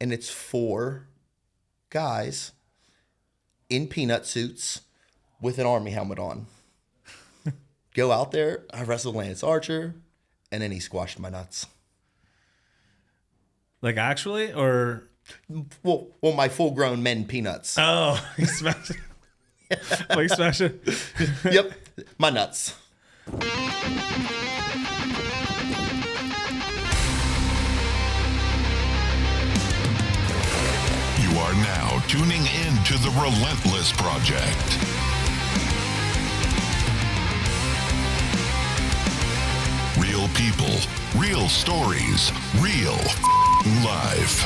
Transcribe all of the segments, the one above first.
and it's 4 guys in peanut suits with an army helmet on. Go out there, I wrestled Lance Archer, and then he squashed my nuts. Like actually, or well, my full-grown men peanuts. Oh, he smashed it. Like smash it. Yep, my nuts. You are now tuning in to the Relentless Project. Real people, real stories, real life.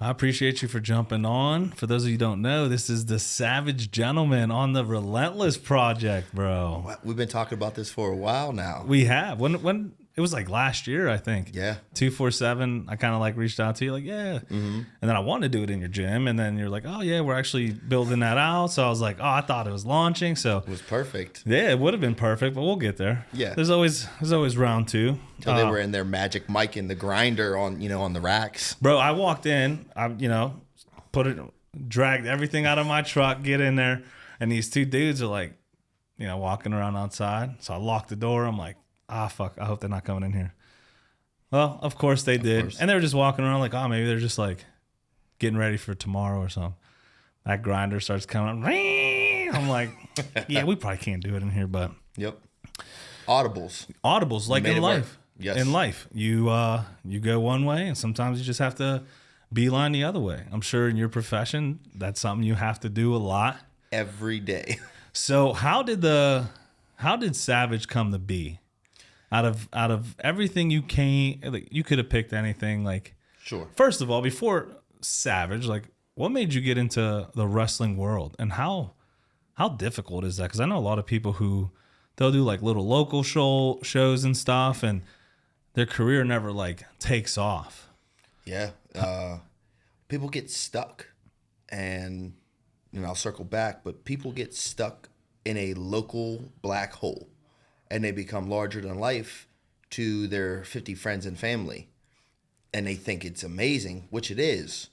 I appreciate you for jumping on. For those of you who don't know, this is the Savage Gentleman on the Relentless Project, bro. We've been talking about this for a while now. We have. When it was like last year, I think. Yeah. 247, I kind of like reached out to you like, yeah. Mm-hmm. And then I wanted to do it in your gym. And then you're like, oh, yeah, we're actually building that out. So I was like, oh, I thought it was launching. So it was perfect. Yeah, it would have been perfect, but we'll get there. Yeah. There's always round 2. Until they were in their magic mic in the grinder on the racks. Bro, I walked in, dragged everything out of my truck, get in there. And these 2 dudes are like, walking around outside. So I locked the door. I'm like, fuck, I hope they're not coming in here. Well, of course they did. Course. And they were just walking around like, maybe they're just like getting ready for tomorrow or something. That grinder starts coming up. I'm like, yeah, we probably can't do it in here, but. Yep. Audibles like in life. Work. Yes. In life. You go one way and sometimes you just have to beeline the other way. I'm sure in your profession, that's something you have to do a lot. Every day. So how did Savage come to be? Out of everything you could have picked anything. Like, sure. First of all, before Savage, like, what made you get into the wrestling world, and how difficult is that? Because I know a lot of people who they'll do like little local shows and stuff, and their career never like takes off. Yeah, people get stuck, and I'll circle back, but people get stuck in a local black hole. And they become larger than life to their 50 friends and family. And they think it's amazing, which it is.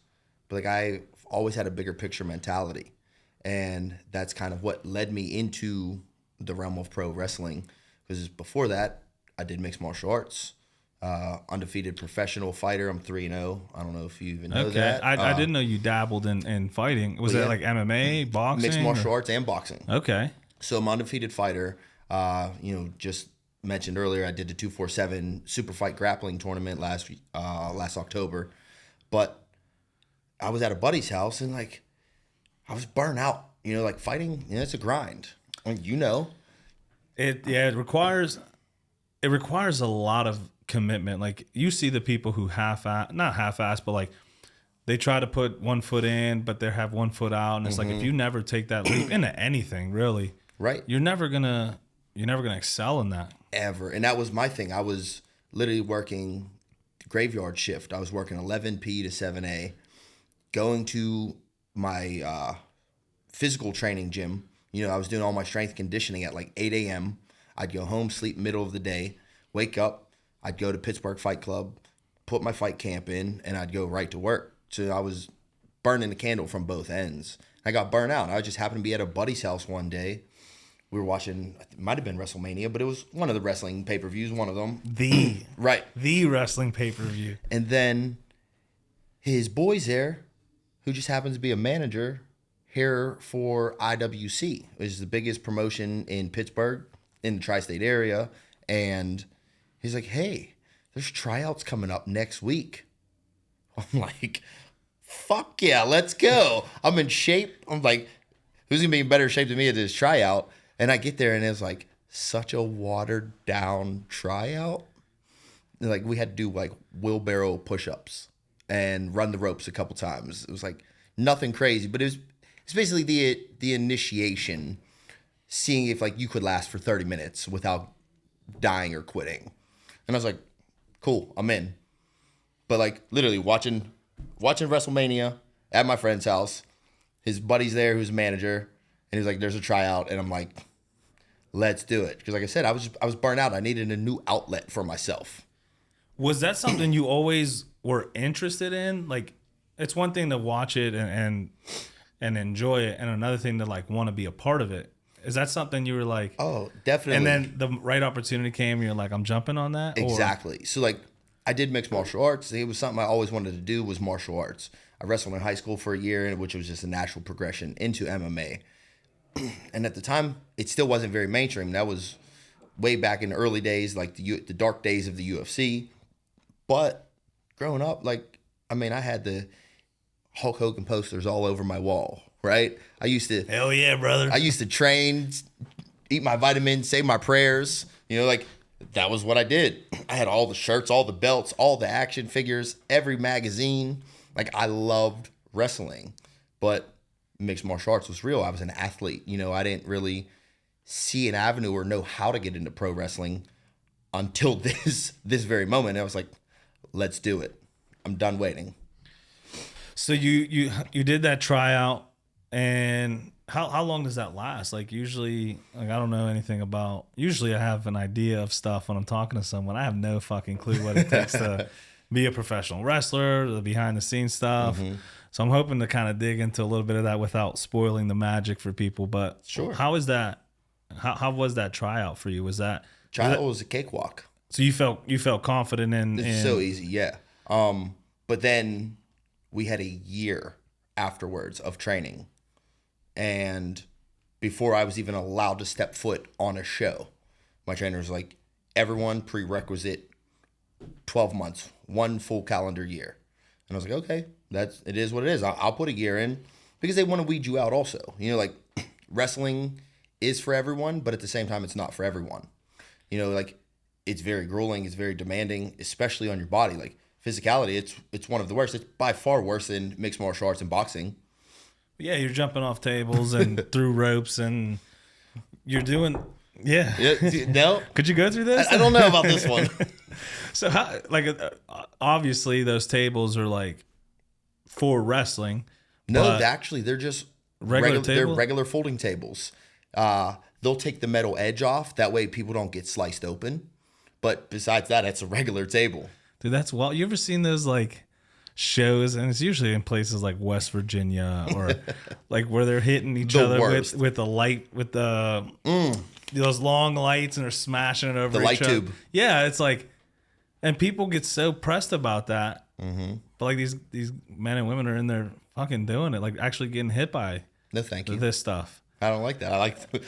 But like I've always had a bigger picture mentality. And that's kind of what led me into the realm of pro wrestling. Because before that, I did mixed martial arts. Undefeated professional fighter. I'm 3-0. I don't know if you even know that. I didn't know you dabbled in fighting. Was that like MMA, boxing? Mixed martial arts and boxing. Okay. So I'm an undefeated fighter. Just mentioned earlier, I did the 247 super fight grappling tournament last October, but I was at a buddy's house and like I was burnt out. Like fighting, it's a grind. It requires a lot of commitment. Like you see the people who not half-ass, but like they try to put one foot in, but they have one foot out, and it's like if you never take that leap into anything, really, right? You're never gonna excel in that. Ever. And that was my thing. I was literally working graveyard shift. I was working 11 p to 7 a, going to my physical training gym. I was doing all my strength conditioning at like 8 a.m. I'd go home, sleep middle of the day, wake up. I'd go to Pittsburgh Fight Club, put my fight camp in, and I'd go right to work. So I was burning the candle from both ends. I got burnt out. I just happened to be at a buddy's house one day. We were watching, it might have been WrestleMania, but it was one of the wrestling pay-per-views, one of them. The wrestling pay-per-view. And then his boy's there, who just happens to be a manager here for IWC, which is the biggest promotion in Pittsburgh, in the tri-state area. And he's like, hey, there's tryouts coming up next week. I'm like, fuck yeah, let's go. I'm in shape. I'm like, who's going to be in better shape than me at this tryout? And I get there and it's like such a watered down tryout. Like we had to do like wheelbarrow push-ups and run the ropes a couple times. It was like nothing crazy, but it's basically the initiation, seeing if like you could last for 30 minutes without dying or quitting. And I was like, cool, I'm in. But like literally watching WrestleMania at my friend's house, his buddy's there who's a manager. And he's like, there's a tryout. And I'm like, let's do it. Because like I said, I was burnt out. I needed a new outlet for myself. Was that something you always were interested in? Like, it's one thing to watch it and enjoy it, and another thing to like want to be a part of it. Is that something you were like, oh, definitely. And then the right opportunity came, and you're like, I'm jumping on that? Exactly. So like, I did mixed martial arts. It was something I always wanted to do, was martial arts. I wrestled in high school for a year, which was just a natural progression into MMA. And at the time, it still wasn't very mainstream. That was way back in the early days, like the dark days of the UFC. But growing up, like, I mean, I had the Hulk Hogan posters all over my wall, right? I used to... Hell yeah, brother. I used to train, eat my vitamins, say my prayers. You know, like, that was what I did. I had all the shirts, all the belts, all the action figures, every magazine. Like, I loved wrestling. But mixed martial arts was real. I was an athlete. You know, I didn't really see an avenue or know how to get into pro wrestling until this very moment. I was like, let's do it. I'm done waiting. So you did that tryout, and how long does that last? Like, usually, like, I don't know anything about. Usually, I have an idea of stuff when I'm talking to someone. I have no fucking clue what it takes to be a professional wrestler, the behind the scenes stuff. Mm-hmm. So I'm hoping to kind of dig into a little bit of that without spoiling the magic for people. But sure, how is that? How was that tryout for you? Was that tryout was a cakewalk? So you felt confident in it's so easy, yeah. But then we had a year afterwards of training, and before I was even allowed to step foot on a show, my trainer was like, everyone prerequisite 12 months, one full calendar year. And I was like, okay, it is what it is. I'll put a year in, because they want to weed you out also. You know, like, wrestling is for everyone, but at the same time, it's not for everyone. You know, like, it's very grueling, it's very demanding, especially on your body. Like, physicality, it's one of the worst. It's by far worse than mixed martial arts and boxing. Yeah, you're jumping off tables and through ropes, and you're doing, yeah. No, could you go through this? I don't know about this one. So, how, like, obviously, those tables are like for wrestling. No, actually, they're just regular tables. They're regular folding tables. They'll take the metal edge off. That way, people don't get sliced open. But besides that, it's a regular table. Dude, that's wild. You ever seen those like shows? And it's usually in places like West Virginia or like where they're hitting each other with the light, with the those long lights, and they're smashing it over the light tube. Yeah, it's like, and people get so pressed about that. Mm-hmm. But like these men and women are in there fucking doing it, like actually getting hit by this stuff. I don't like that.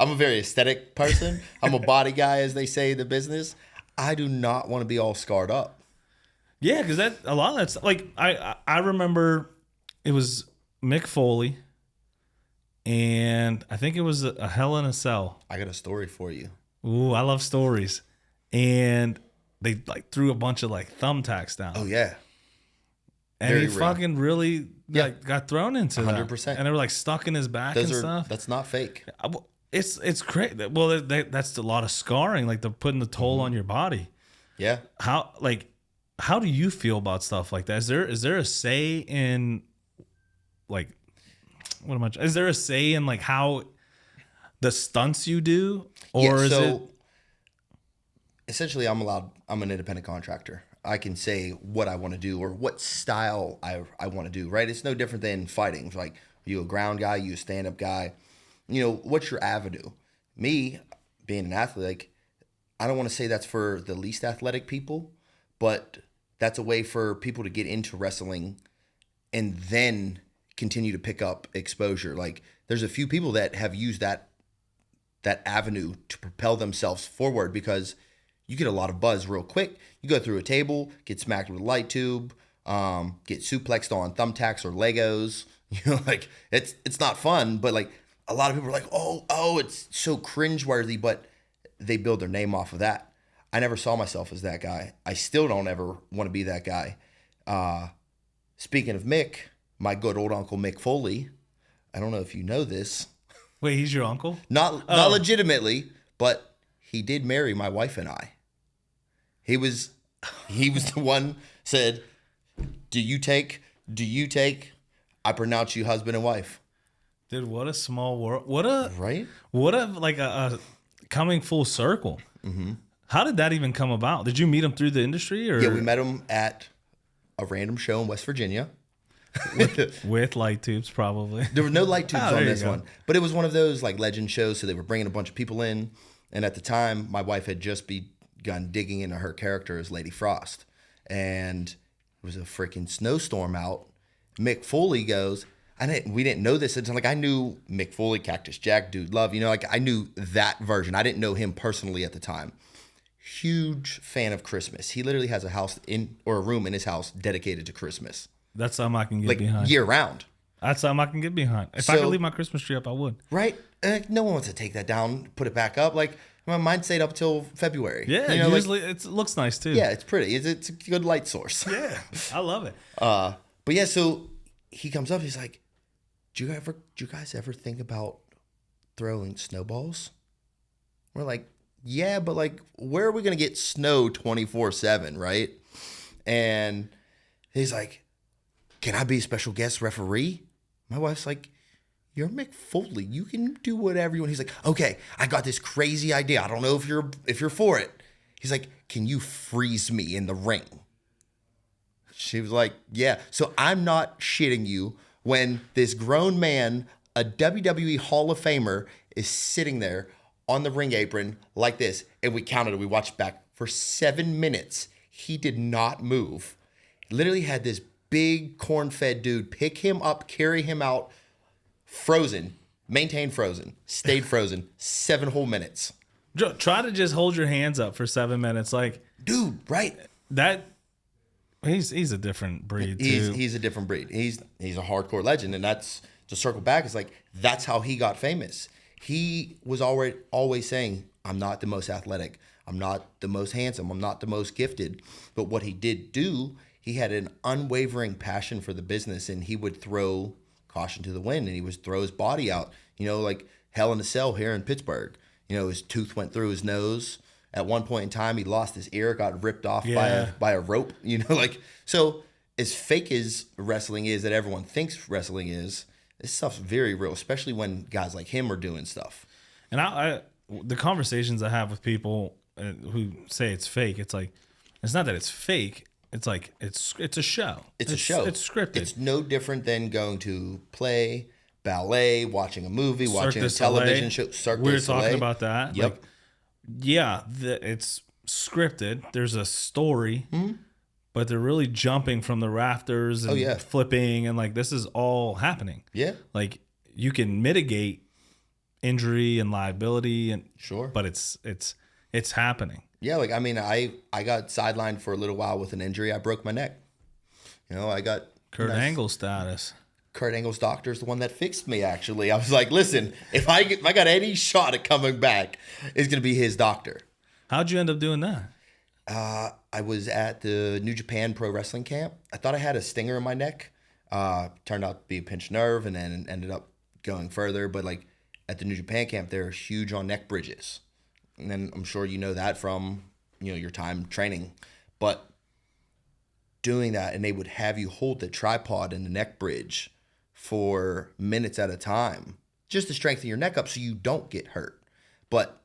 I'm a very aesthetic person. I'm a body guy, as they say in the business. I do not want to be all scarred up. Yeah, because a lot of that's like, I remember it was Mick Foley, and I think it was a Hell in a Cell. I got a story for you. Ooh, I love stories. And they like threw a bunch of like thumbtacks down. Oh yeah. And very he real. Fucking really like got thrown into 100%. That. And they were like stuck in his back and stuff. That's not fake. It's crazy. Well, that's a lot of scarring. Like, they're putting the toll on your body. Yeah. How do you feel about stuff like that? Is there a say in like, is there a say in like how the stunts you do, or is it? Essentially, I'm an independent contractor. I can say what I want to do or what style I want to do, right? It's no different than fighting. It's like, are you a ground guy? Are you a stand-up guy? You know, what's your avenue? Me, being an athlete, like, I don't want to say that's for the least athletic people, but that's a way for people to get into wrestling and then continue to pick up exposure. Like, there's a few people that have used that avenue to propel themselves forward, because you get a lot of buzz real quick. You go through a table, get smacked with a light tube, get suplexed on thumbtacks or Legos. You know, like, it's not fun, but like, a lot of people are like, oh, it's so cringeworthy, but they build their name off of that. I never saw myself as that guy. I still don't ever want to be that guy. Speaking of Mick, my good old uncle Mick Foley, I don't know if you know this. Wait, he's your uncle? Not legitimately, but he did marry my wife and I. He was the one said, do you take? I pronounce you husband and wife. Dude, what a small world. Right? What a like a coming full circle. How did that even come about? Did you meet him through the industry? Or? Yeah, we met him at a random show in West Virginia. With light tubes, probably. There were no light tubes on this go. one, but it was one of those like legend shows. So they were bringing a bunch of people in, and at the time, my wife had just begun digging into her character as Lady Frost, and it was a freaking snowstorm out. Mick Foley goes. We didn't know this until like I knew Mick Foley, Cactus Jack, Dude Love. You know, like I knew that version. I didn't know him personally at the time. Huge fan of Christmas. He literally has a room in his house dedicated to Christmas. That's something I can get Like behind. year round. That's something I can get behind. If I could leave my Christmas tree up, I would. Right? No one wants to take that down, put it back up. Like mine stayed up till February. Yeah, you know, usually it looks nice too. Yeah, it's pretty. It's a good light source. Yeah, I love it. But yeah, so he comes up. He's like, "Do you guys ever think about throwing snowballs?" We're like, "Yeah, but like, where are we gonna get snow 24/7, right?" And he's like, "Can I be a special guest referee?" My wife's like, "You're Mick Foley. You can do whatever you want." He's like, "Okay, I got this crazy idea. I don't know if you're for it." He's like, "Can you freeze me in the ring?" She was like, "Yeah." So I'm not shitting you when this grown man, a WWE Hall of Famer, is sitting there on the ring apron like this, and we counted it. We watched back for 7 minutes. He did not move. Literally had this big corn-fed dude pick him up, carry him out, frozen, maintained frozen, stayed frozen 7 whole minutes. Joe, try to just hold your hands up for 7 minutes, like Dude, right? that. He's a different breed too. He's a different breed. He's a hardcore legend, and that's to circle back. It's like that's how he got famous. He was always saying, "I'm not the most athletic. I'm not the most handsome. I'm not the most gifted." But what he did do, he had an unwavering passion for the business, and he would throw caution to the wind, and he would throw his body out. You know, like Hell in a Cell here in Pittsburgh. You know, his tooth went through his nose. At one point in time, he lost his ear, got ripped off by a rope. You know, like, so as fake as wrestling is that everyone thinks wrestling is, this stuff's very real, especially when guys like him are doing stuff. And I the conversations I have with people who say it's fake, it's like, it's not that it's fake. It's like, it's a show. It's a show. It's scripted. It's no different than going to play, ballet, watching a movie, watching a television show. Cirque We were du Soleil. talking about that. Yep. Like, yeah, it's scripted. There's a story, but they're really jumping from the rafters and flipping, and like this is all happening. Yeah. Like you can mitigate injury and liability, and but it's happening. Yeah, like I mean, I got sidelined for a little while with an injury. I broke my neck. You know, I got Kurt Angle status. Kurt Angle's doctor is the one that fixed me, actually. I was like, listen, if I got any shot at coming back, it's going to be his doctor. How'd you end up doing that? I was at the New Japan Pro Wrestling camp. I thought I had a stinger in my neck. Turned out to be a pinched nerve, and then ended up going further. But like at the New Japan camp, they're huge on neck bridges. And then I'm sure you know that from, you know, your time training. But doing that, and they would have you hold the tripod in the neck bridge for minutes at a time just to strengthen your neck up so you don't get hurt. But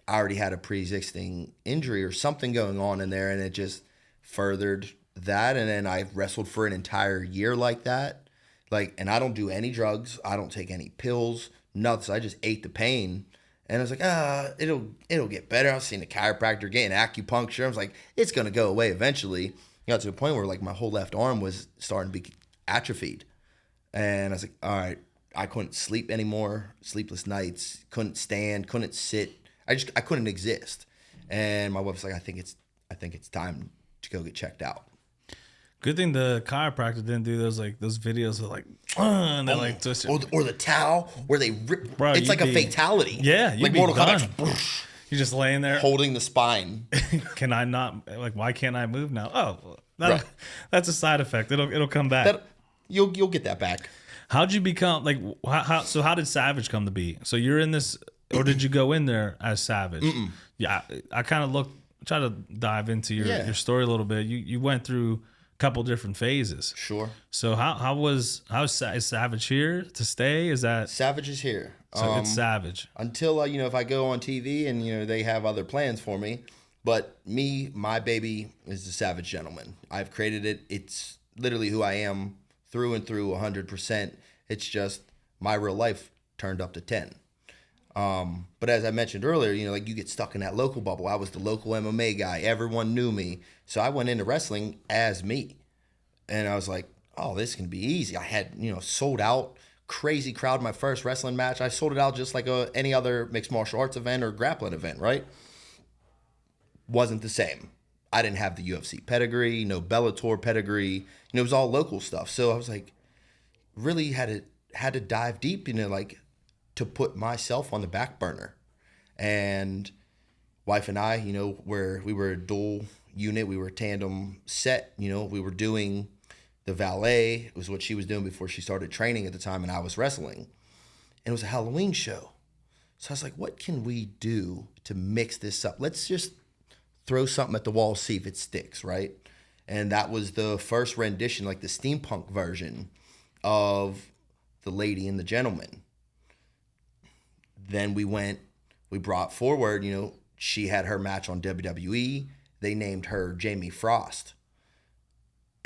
I already had a pre-existing injury or something going on in there, and it just furthered that. And then I wrestled for an entire year like that. Like, and I don't do any drugs. I don't take any pills, nothing. So I just ate the pain. And I was like, it'll get better. I was seeing a chiropractor, getting acupuncture. I was like, it's going to go away eventually. Got to a point where like my whole left arm was starting to be atrophied. And I was like, all right, I couldn't sleep anymore. Sleepless nights, couldn't stand, couldn't sit. I couldn't exist. And my wife's like, I think it's time to go get checked out. Good thing the chiropractor didn't do those videos of like, and they like twist it. Or the towel where they rip. Bro, it's like a fatality. Yeah, like Mortal Kombat. You're just laying there holding the spine. Can I not, like, why can't I move now? Oh, Right. That's a side effect. It'll come back. You'll get that back. How'd you become, like, how did Savage come to be? So you're in this, or did you go in there as Savage? Yeah, I kind of try to dive into your story a little bit. You went through a couple different phases. Sure. So is Savage here to stay? Is that Savage is here? So it's savage. Until if I go on TV and they have other plans for me. But my baby is the Savage Gentleman. I've created it. It's literally who I am through and through 100%. It's just my real life turned up to 10. But as I mentioned earlier, you get stuck in that local bubble. I was the local MMA guy. Everyone knew me. So I went into wrestling as me. And I was like, oh, this can be easy. I had, sold out, crazy crowd my first wrestling match. I sold it out just like any other mixed martial arts event or grappling event, right? Wasn't the same. I didn't have the UFC pedigree, no Bellator pedigree. It was all local stuff. So I was like, really had to dive deep, to put myself on the back burner. And wife and I, where we were a dual unit, we were a tandem set, we were doing the valet. It was what she was doing before she started training at the time, and I was wrestling. And it was a Halloween show. So I was like, what can we do to mix this up? Let's just throw something at the wall, see if it sticks, right? And that was the first rendition, like the steampunk version of the lady and the gentleman. Then we brought forward, she had her match on WWE. They named her Jamie Frost.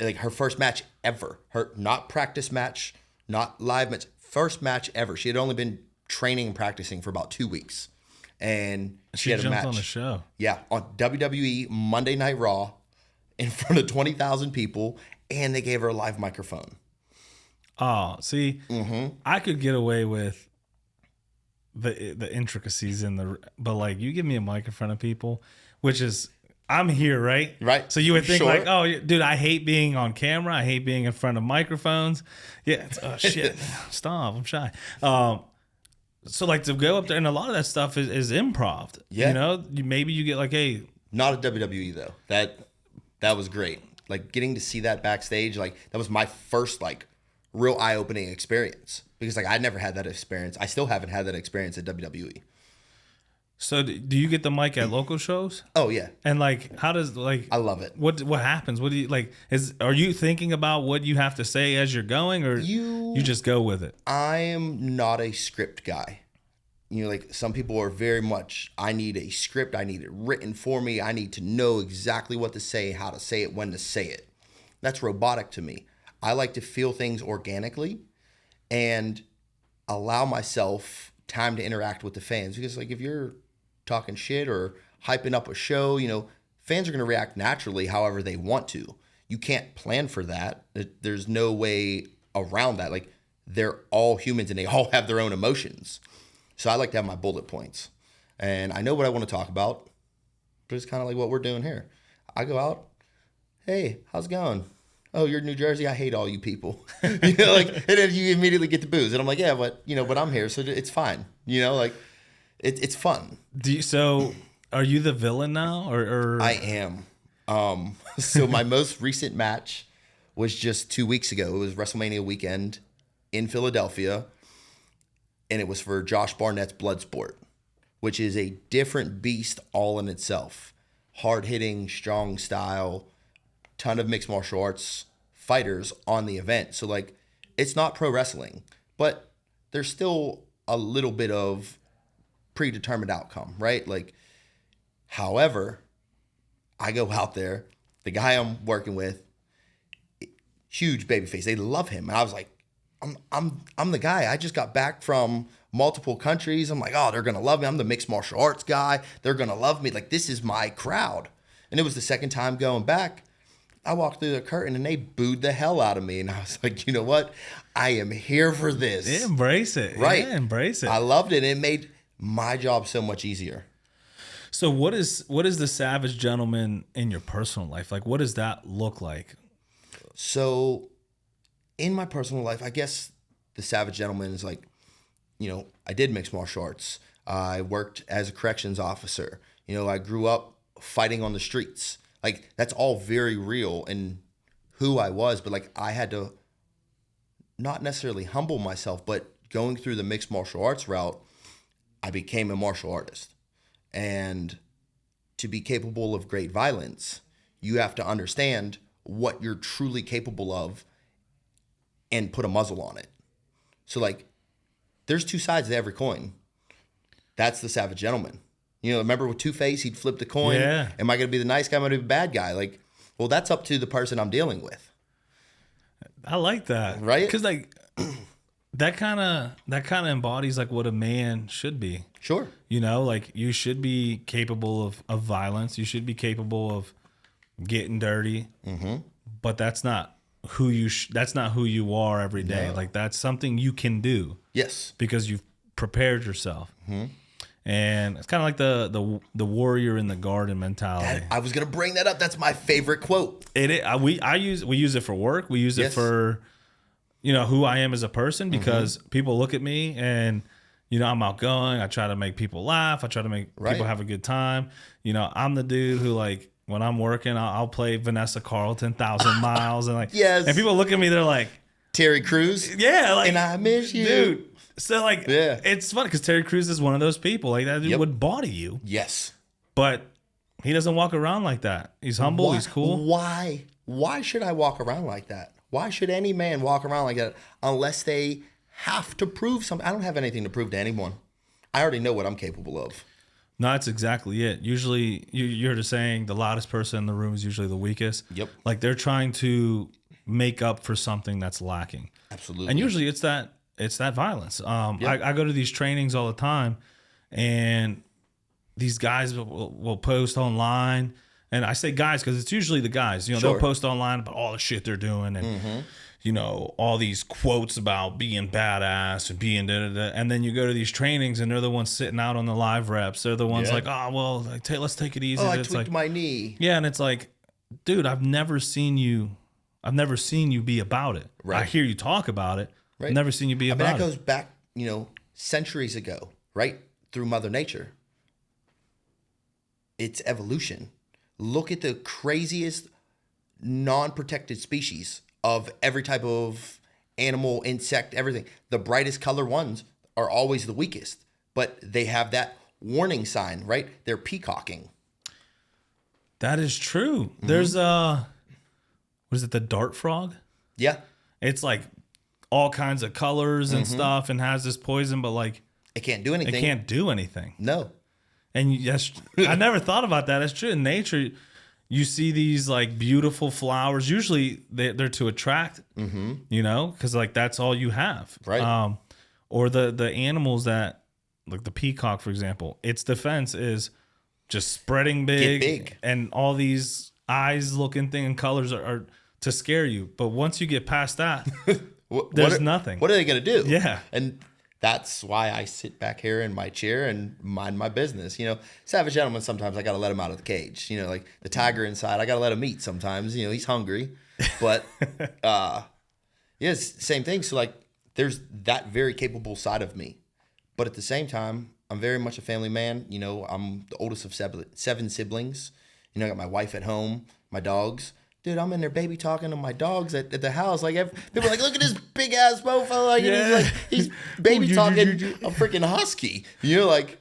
Like her first match ever. Her not practice match, not live match, first match ever. She had only been training and practicing for about 2 weeks. And she had a match on the show. Yeah, on WWE Monday Night Raw in front of 20,000 people, and they gave her a live microphone. Oh, see, I could get away with the intricacies but like you give me a mic in front of people, which is I'm here, right? Right. So you would think Sure. like, oh, dude, I hate being on camera. I hate being in front of microphones. Yeah. Oh shit. Stop. I'm shy. So like to go up there, and a lot of that stuff is improv. Yeah. Maybe you get like, hey, not at WWE though. That was great. Like getting to see that backstage, like that was my first like real eye-opening experience because like I'd never had that experience. I still haven't had that experience at WWE. So do you get the mic at local shows? Oh yeah. And like, how does like I love it. What happens? What do you like? Are you thinking about what you have to say as you're going, or you just go with it? I am not a script guy. Like some people are very much, I need a script. I need it written for me. I need to know exactly what to say, how to say it, when to say it. That's robotic to me. I like to feel things organically and allow myself time to interact with the fans. Because like if you're talking shit or hyping up a show, fans are going to react naturally however they want to. You can't plan for that. There's no way around that. Like they're all humans and they all have their own emotions. So I like to have my bullet points. And I know what I want to talk about, but it's kind of like what we're doing here. I go out, hey, how's it going? Oh, you're in New Jersey? I hate all you people. And then you immediately get the booze. And I'm like, yeah, but I'm here, so it's fine. It's fun. So are you the villain now? Or I am. So my most recent match was just 2 weeks ago. It was WrestleMania weekend in Philadelphia. And it was for Josh Barnett's Bloodsport, which is a different beast all in itself. Hard-hitting, strong style, ton of mixed martial arts fighters on the event. So, like, it's not pro wrestling, but there's still a little bit of predetermined outcome, right? Like, however, I go out there, the guy I'm working with, huge babyface. They love him. And I was like, I'm the guy. I just got back from multiple countries. I'm like, oh, they're gonna love me. I'm the mixed martial arts guy. They're gonna love me. Like, this is my crowd. And it was the second time going back. I walked through the curtain and they booed the hell out of me. And I was like, you know what? I am here for this. Yeah, embrace it. Right. Yeah, embrace it. I loved it. It made my job so much easier. So what is the Savage Gentleman in your personal life? Like, what does that look like? So in my personal life, I guess the Savage Gentleman is like, I did mixed martial arts. I worked as a corrections officer. I grew up fighting on the streets. Like, that's all very real in who I was. But like, I had to not necessarily humble myself, but going through the mixed martial arts route, I became a martial artist. And to be capable of great violence, you have to understand what you're truly capable of and put a muzzle on it. So like, there's two sides to every coin. That's the savage gentleman. You know, remember with Two-Face, he'd flip the coin. Yeah. Am I going to be the nice guy? Am I going to be the bad guy? Like, well, that's up to the person I'm dealing with. I like that. Right? Because like that kind of embodies like what a man should be. Sure. You know, like you should be capable of violence. You should be capable of getting dirty. Mm-hmm. But that's not who you are every day. No. Like that's something you can do. Yes. Because you've prepared yourself. Mm-hmm. And it's kind of like the warrior in the garden mentality. I was going to bring that up. That's my favorite quote. We use it for work. We use it for, you know, who I am as a person, because people look at me and, you know, I'm outgoing. I try to make people laugh. I try to make people have a good time. You know, I'm the dude who, like, when I'm working, I'll play Vanessa Carlton, 1,000 Miles. And like, Yes. And people look at me, they're like, Terry Crews. yeah, like, And I miss you. dude. So like, Yeah. it's funny because Terry Crews is one of those people. Like that dude would body you. Yes. But he doesn't walk around like that. He's humble. He's cool. Why should I walk around like that? Why should any man walk around like that unless they have to prove something? I don't have anything to prove to anyone. I already know what I'm capable of. No, that's exactly it. Usually, you're just saying the loudest person in the room is usually the weakest. Yep. Like they're trying to make up for something that's lacking. Absolutely. And usually it's that violence. I go to these trainings all the time, and these guys will post online. And I say guys because it's usually the guys. You know, they'll post online about all the shit they're doing and, you know, all these quotes about being badass and being da-da-da. And then you go to these trainings and they're the ones sitting out on the live reps. They're the ones like, oh, well, like, let's take it easy. I it's tweaked like, my knee. yeah, and it's like, dude, I've never seen you be about it. Right. I hear you talk about it. Right. I've never seen you be about that it. goes back, you know, centuries ago, right? Through Mother Nature. It's evolution. Look at the craziest non-protected species of every type of animal, insect, everything. The brightest color ones are always the weakest, but they have that warning sign, right? They're peacocking. That is true. There's what is it, the dart frog? Yeah. It's like all kinds of colors and stuff and has this poison, but like It can't do anything. it can't do anything. No. And yes, I never thought about that. It's true. In nature, you see these like beautiful flowers. Usually they're to attract, you know, because like that's all you have. Right. Or the animals that, like the peacock, for example, its defense is just spreading big. And all these eyes looking thing and colors are to scare you. But once you get past that, there's nothing. What are they going to do? Yeah. And that's why I sit back here in my chair and mind my business. You know, savage gentleman, sometimes I got to let him out of the cage. You know, like the tiger inside, I got to let him eat sometimes. You know, he's hungry. But, yes, same thing. So, like, there's that very capable side of me. But at the same time, I'm very much a family man. You know, I'm the oldest of seven siblings. You know, I got my wife at home, my dogs. Dude, I'm in there baby talking to my dogs at the house. Like, people are like, look at this big ass mofo. Like, he's baby talking a freaking husky. You know, like,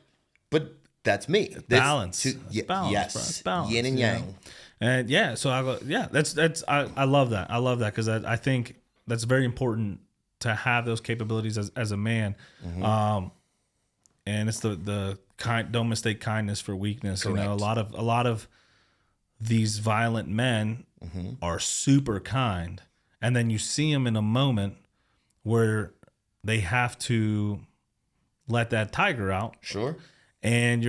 but that's me. Balance. Balance, yes. bro. It's balance, Yin and yang. know? And yeah, so I love that. I love that because I think that's very important to have those capabilities as a man. And it's the kind, don't mistake kindness for weakness. Correct. You know, a lot of these violent men are super kind, and then you see them in a moment where they have to let that tiger out. Sure. And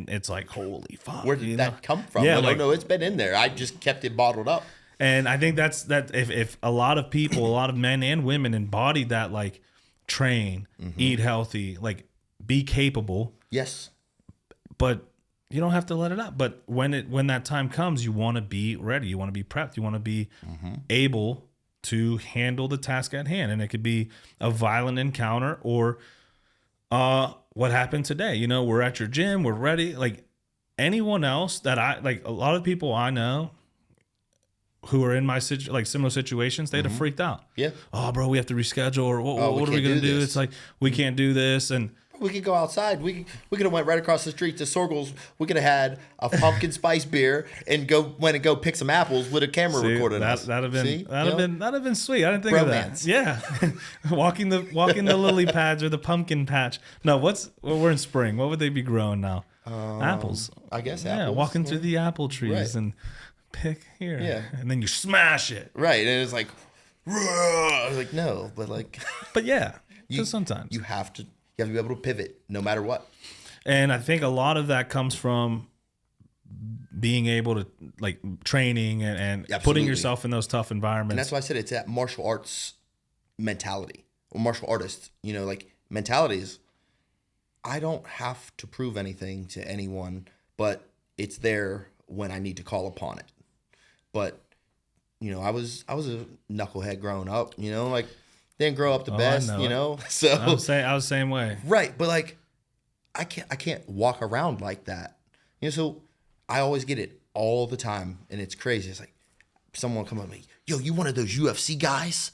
it's like, holy fuck. Where did that come from? Yeah, I don't know. It's been in there. I just kept it bottled up. And I think that if a lot of people, a lot of men and women embody that, like train, eat healthy, like be capable. Yes. But you don't have to let it out. But when that time comes, you want to be ready. You want to be prepped. You want to be able to handle the task at hand. And it could be a violent encounter or what happened today. You know, we're at your gym. We're ready. Like anyone else that a lot of people I know who are in my similar situations, they'd have freaked out. Yeah. Oh, bro, we have to reschedule. Or what are we going to do? this. It's like, we can't do this. And We could go outside. We could have went right across the street to Sorgel's. We could have had a pumpkin spice beer and went and go pick some apples with a camera recording us. That'd have been sweet. I didn't think Bromance. of that. Yeah, walking the lily pads or the pumpkin patch. No, we're in spring. What would they be growing now? Apples. I guess Yeah, apples. walking through the apple trees Right. and pick here. Yeah. And then you smash it. Right, and it's like, I was like, no, but like, But yeah, just sometimes. you have to be able to pivot no matter what. And I think a lot of that comes from being able to like training and putting Absolutely. yourself in those tough environments. And that's why I said it's that martial arts mentality or martial artist, like mentalities. I don't have to prove anything to anyone, but it's there when I need to call upon it. But, I was a knucklehead growing up, like didn't grow up the best, so I was the same way. right. But like, I can't walk around like that, so I always get it all the time. And it's crazy. It's like someone come up to me, yo, you one of those UFC guys?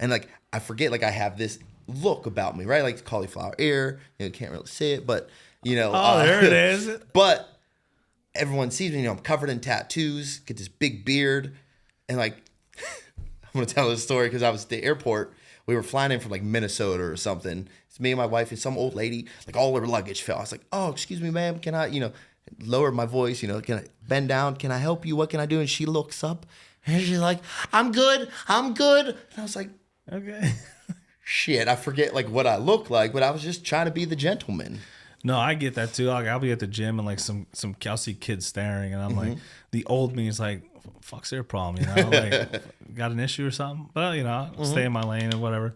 And like, I forget, like I have this look about me, right? Like cauliflower ear, can't really see it, but There it is. But everyone sees me, I'm covered in tattoos, get this big beard, and like, I'm gonna tell this story because I was at the airport. We were flying in from like Minnesota or something. It's me and my wife and some old lady, like all her luggage fell. I was like, oh, excuse me, ma'am, can I, lower my voice, can I bend down? Can I help you? What can I do? And she looks up and she's like, I'm good. And I was like, Okay. shit, I forget like what I look like, but I was just trying to be the gentleman. No, I get that too. Like I'll be at the gym and like I'll see kids staring, and I'm like, the old me is like, fuck's their problem, like got an issue or something. But I'll stay in my lane and whatever.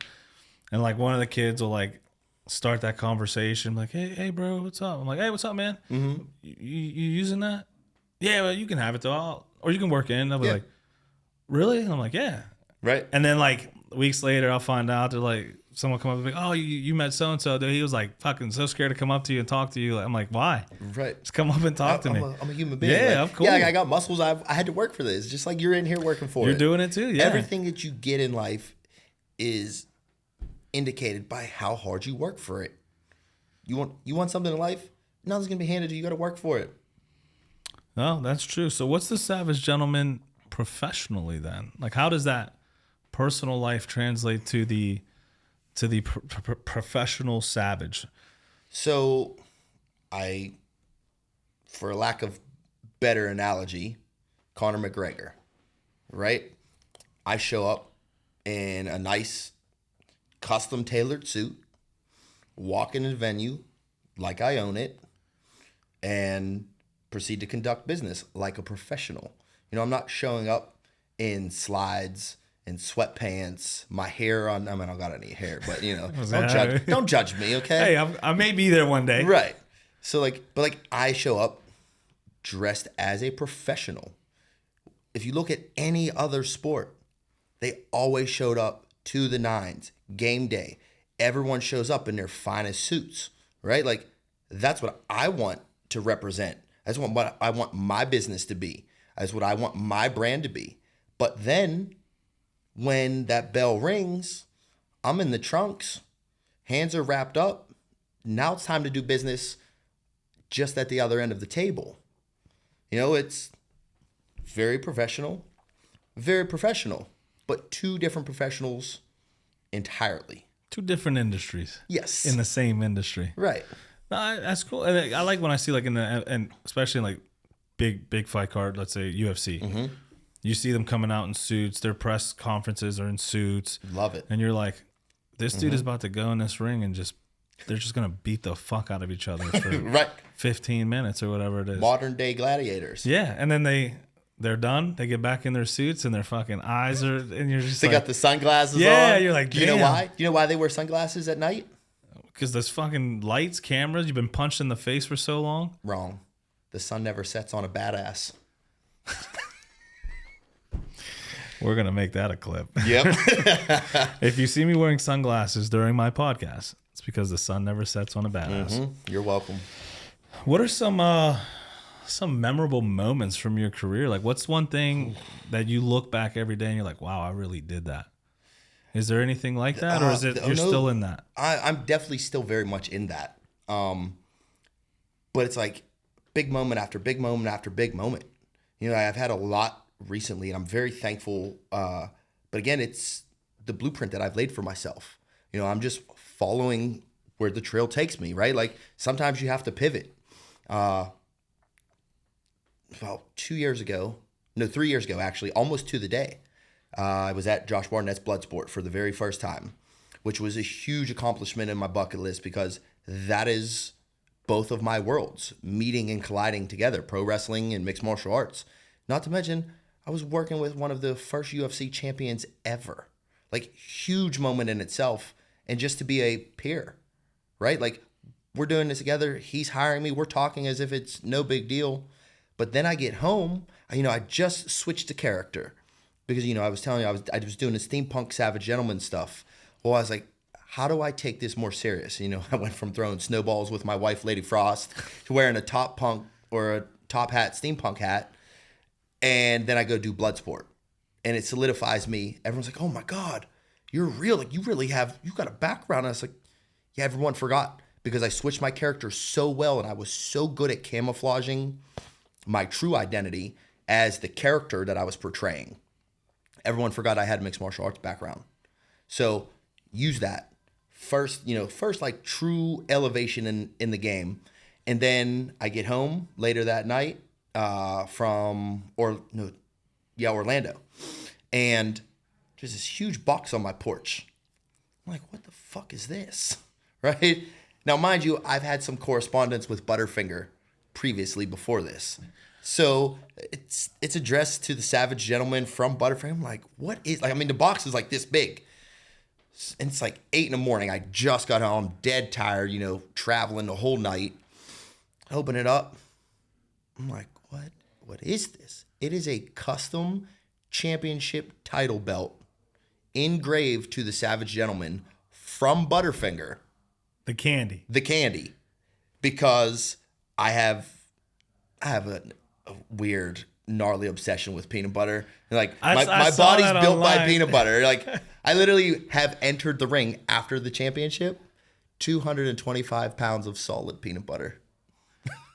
And like one of the kids will like start that conversation, like, hey bro, what's up? I'm like, hey, what's up, man? You using that? Yeah, well, you can have it though, or you can work in. They'll be like, really? And I'm like, yeah. Right. And then like weeks later, I'll find out they're like, someone come up and be like, oh, you met so and so. He was like fucking so scared to come up to you and talk to you. I'm like, why? Right. Just come up and talk to me. I'm a human being. Yeah, like, of course. Yeah, like I got muscles. I had to work for this, just like you're in here working for it. You're doing it too. Yeah. Everything that you get in life is indicated by how hard you work for it. You want something in life, nothing's gonna be handed to you. You got to work for it. No, that's true. So what's the Savage Gentleman professionally then? Like, how does that personal life translate to the professional Savage? So, for lack of better analogy, Conor McGregor, right? I show up in a nice custom tailored suit, walk in a venue like I own it, and proceed to conduct business like a professional. I'm not showing up in slides and sweatpants, my hair on. I mean, I don't got any hair, but don't judge me, okay? Hey, I may be there one day. Right. So but I show up dressed as a professional. If you look at any other sport, they always showed up to the nines, game day. Everyone shows up in their finest suits, right? Like that's what I want to represent. That's what I want my business to be. That's what I want my brand to be. But then when that bell rings, I'm in the trunks, hands are wrapped up. Now it's time to do business just at the other end of the table. It's very professional, but two different professionals entirely. Two different industries. Yes. In the same industry. Right. No, that's cool. And I like when I see like and especially in like big fight card, let's say UFC. You see them coming out in suits. Their press conferences are in suits. Love it. And you're like, this dude is about to go in this ring and they're just gonna beat the fuck out of each other for right. 15 minutes or whatever it is. Modern day gladiators. Yeah, and then they're done. They get back in their suits and their fucking eyes are, and you're just They like, got the sunglasses on. Yeah, you're like, Do you know damn. why? Do you know why they wear sunglasses at night? Because there's fucking lights, cameras. You've been punched in the face for so long. Wrong. The sun never sets on a badass. We're gonna make that a clip. Yep. If you see me wearing sunglasses during my podcast, it's because the sun never sets on a badass. You're welcome. What are some memorable moments from your career? Like, what's one thing that you look back every day and you're like, wow, I really did that? Is there anything like that, or is it you're still in that? I'm definitely still very much in that. But it's like big moment after big moment after big moment. You know, I've had a lot recently, and I'm very thankful. But again, it's the blueprint that I've laid for myself. You know, I'm just following where the trail takes me, right? Like sometimes you have to pivot. About 3 years ago, actually, almost to the day, I was at Josh Barnett's Bloodsport for the very first time, which was a huge accomplishment in my bucket list because that is both of my worlds meeting and colliding together, pro wrestling and mixed martial arts. Not to mention, I was working with one of the first UFC champions ever. Like, huge moment in itself. And just to be a peer, right? Like, we're doing this together. He's hiring me. We're talking as if it's no big deal. But then I get home, I just switched to character because, I was telling you, I was doing the steampunk Savage Gentleman stuff. Well, I was like, how do I take this more serious? I went from throwing snowballs with my wife, Lady Frost, to wearing a top punk or a top hat, steampunk hat. And then I go do Bloodsport. And it solidifies me. Everyone's like, oh my God, you're real. Like, you got a background. And I was like, yeah, everyone forgot because I switched my character so well and I was so good at camouflaging my true identity as the character that I was portraying. Everyone forgot I had a mixed martial arts background. So use that first like true elevation in the game. And then I get home later that night from Orlando. And there's this huge box on my porch. I'm like, what the fuck is this? Right? Now, mind you, I've had some correspondence with Butterfinger previously before this. So it's addressed to the Savage Gentleman from Butterfinger. I'm like, what is, like, I mean, the box is like this big. And it's like 8 a.m. I just got home, dead tired, traveling the whole night. I open it up. I'm like, what is this? It is a custom championship title belt engraved to the Savage Gentleman from Butterfinger. The candy. Because I have a weird, gnarly obsession with peanut butter. Like, my body's built by peanut butter. Like, I literally have entered the ring after the championship, 225 pounds of solid peanut butter.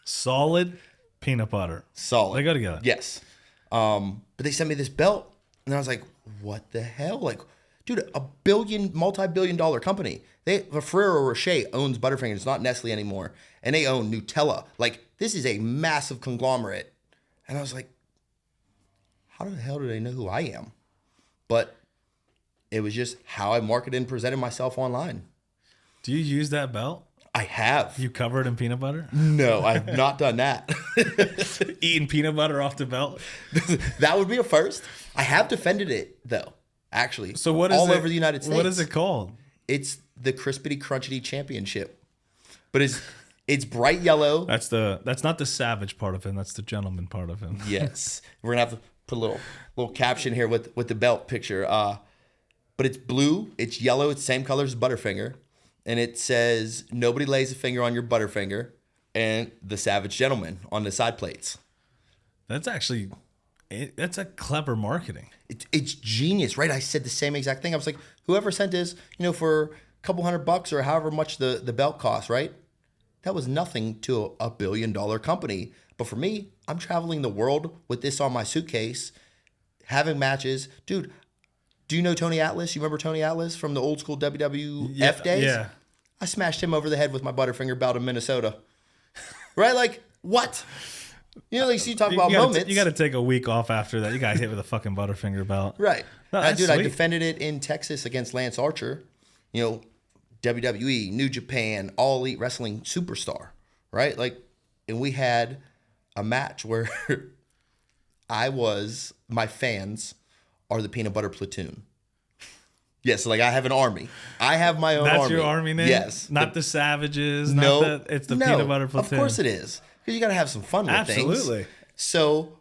Solid peanut butter. Solid. They go together. Yes. But they sent me this belt, and I was like, what the hell? Like, dude, multi-billion-dollar company. Ferrero Rocher owns Butterfinger. It's not Nestle anymore. And they own Nutella. Like, this is a massive conglomerate. And I was like, how the hell do they know who I am? But it was just how I marketed and presented myself online. Do you use that belt? I have. You cover it in peanut butter? No, I've not done that. Eating peanut butter off the belt? That would be a first. I have defended it, though, actually. So what is all it, over the United States. What is it called? It's the Crispity Crunchity Championship. But it's bright yellow. That's not the savage part of him. That's the gentleman part of him. Yes. We're going to have to put a little caption here with the belt picture. But it's blue. It's yellow. It's the same color as Butterfinger. And it says, nobody lays a finger on your Butterfinger, and the Savage Gentleman on the side plates. That's a clever marketing. It's genius, right? I said the same exact thing. I was like, whoever sent this, for a couple $100 or however much the belt costs, right? That was nothing to a $1 billion company. But for me, I'm traveling the world with this on my suitcase, having matches. Dude, do you know Tony Atlas? You remember Tony Atlas from the old school WWF days? Yeah. I smashed him over the head with my Butterfinger belt in Minnesota. Right? Like, what? Like, so you talk about moments. You got to take a week off after that. You got hit with a fucking Butterfinger belt. Right. No, I sweet. defended it in Texas against Lance Archer. WWE, New Japan, All Elite Wrestling superstar. Right? Like, and we had a match where my fans are the peanut butter platoon. Yes, like I have an army. I have my own army. That's your army name? Yes. Not the Savages. No. It's the peanut butter platoon. Of course it is. Because you got to have some fun with things. Absolutely. So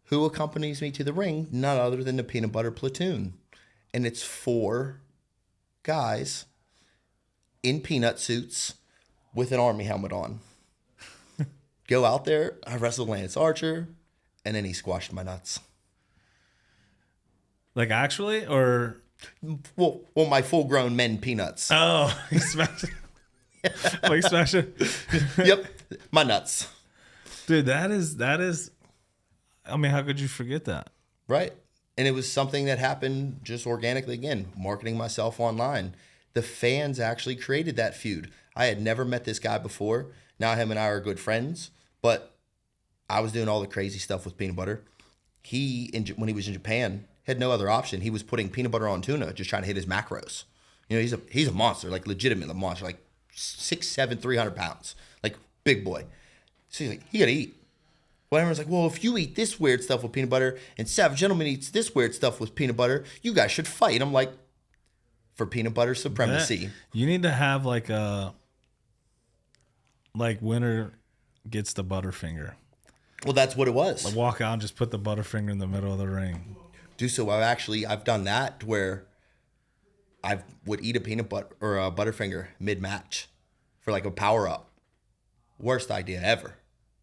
who accompanies me to the ring? None other than the peanut butter platoon. And it's 4 guys in peanut suits with an army helmet on. Go out there. I wrestled Lance Archer. And then he squashed my nuts. Like actually, or Well, my full-grown men peanuts. Oh, he smashed it. Like smash it. Yep, my nuts. Dude, that is. I mean, how could you forget that? Right. And it was something that happened just organically. Again, marketing myself online. The fans actually created that feud. I had never met this guy before. Now him and I are good friends, but I was doing all the crazy stuff with peanut butter. When he was in Japan, had no other option. He was putting peanut butter on tuna, just trying to hit his macros. You know, he's a monster, like legitimate monster, like 6'7", 300 pounds, like big boy. So he's like, he gotta eat. Well, everyone's like, well, if you eat this weird stuff with peanut butter and Savage Gentleman eats this weird stuff with peanut butter, you guys should fight. I'm like, for peanut butter supremacy. You need to have like winner gets the Butterfinger. Well, that's what it was. Like walk out and just put the Butterfinger in the middle of the ring. I've done that where I would eat a peanut butter or a Butterfinger mid-match for like a power-up. Worst idea ever.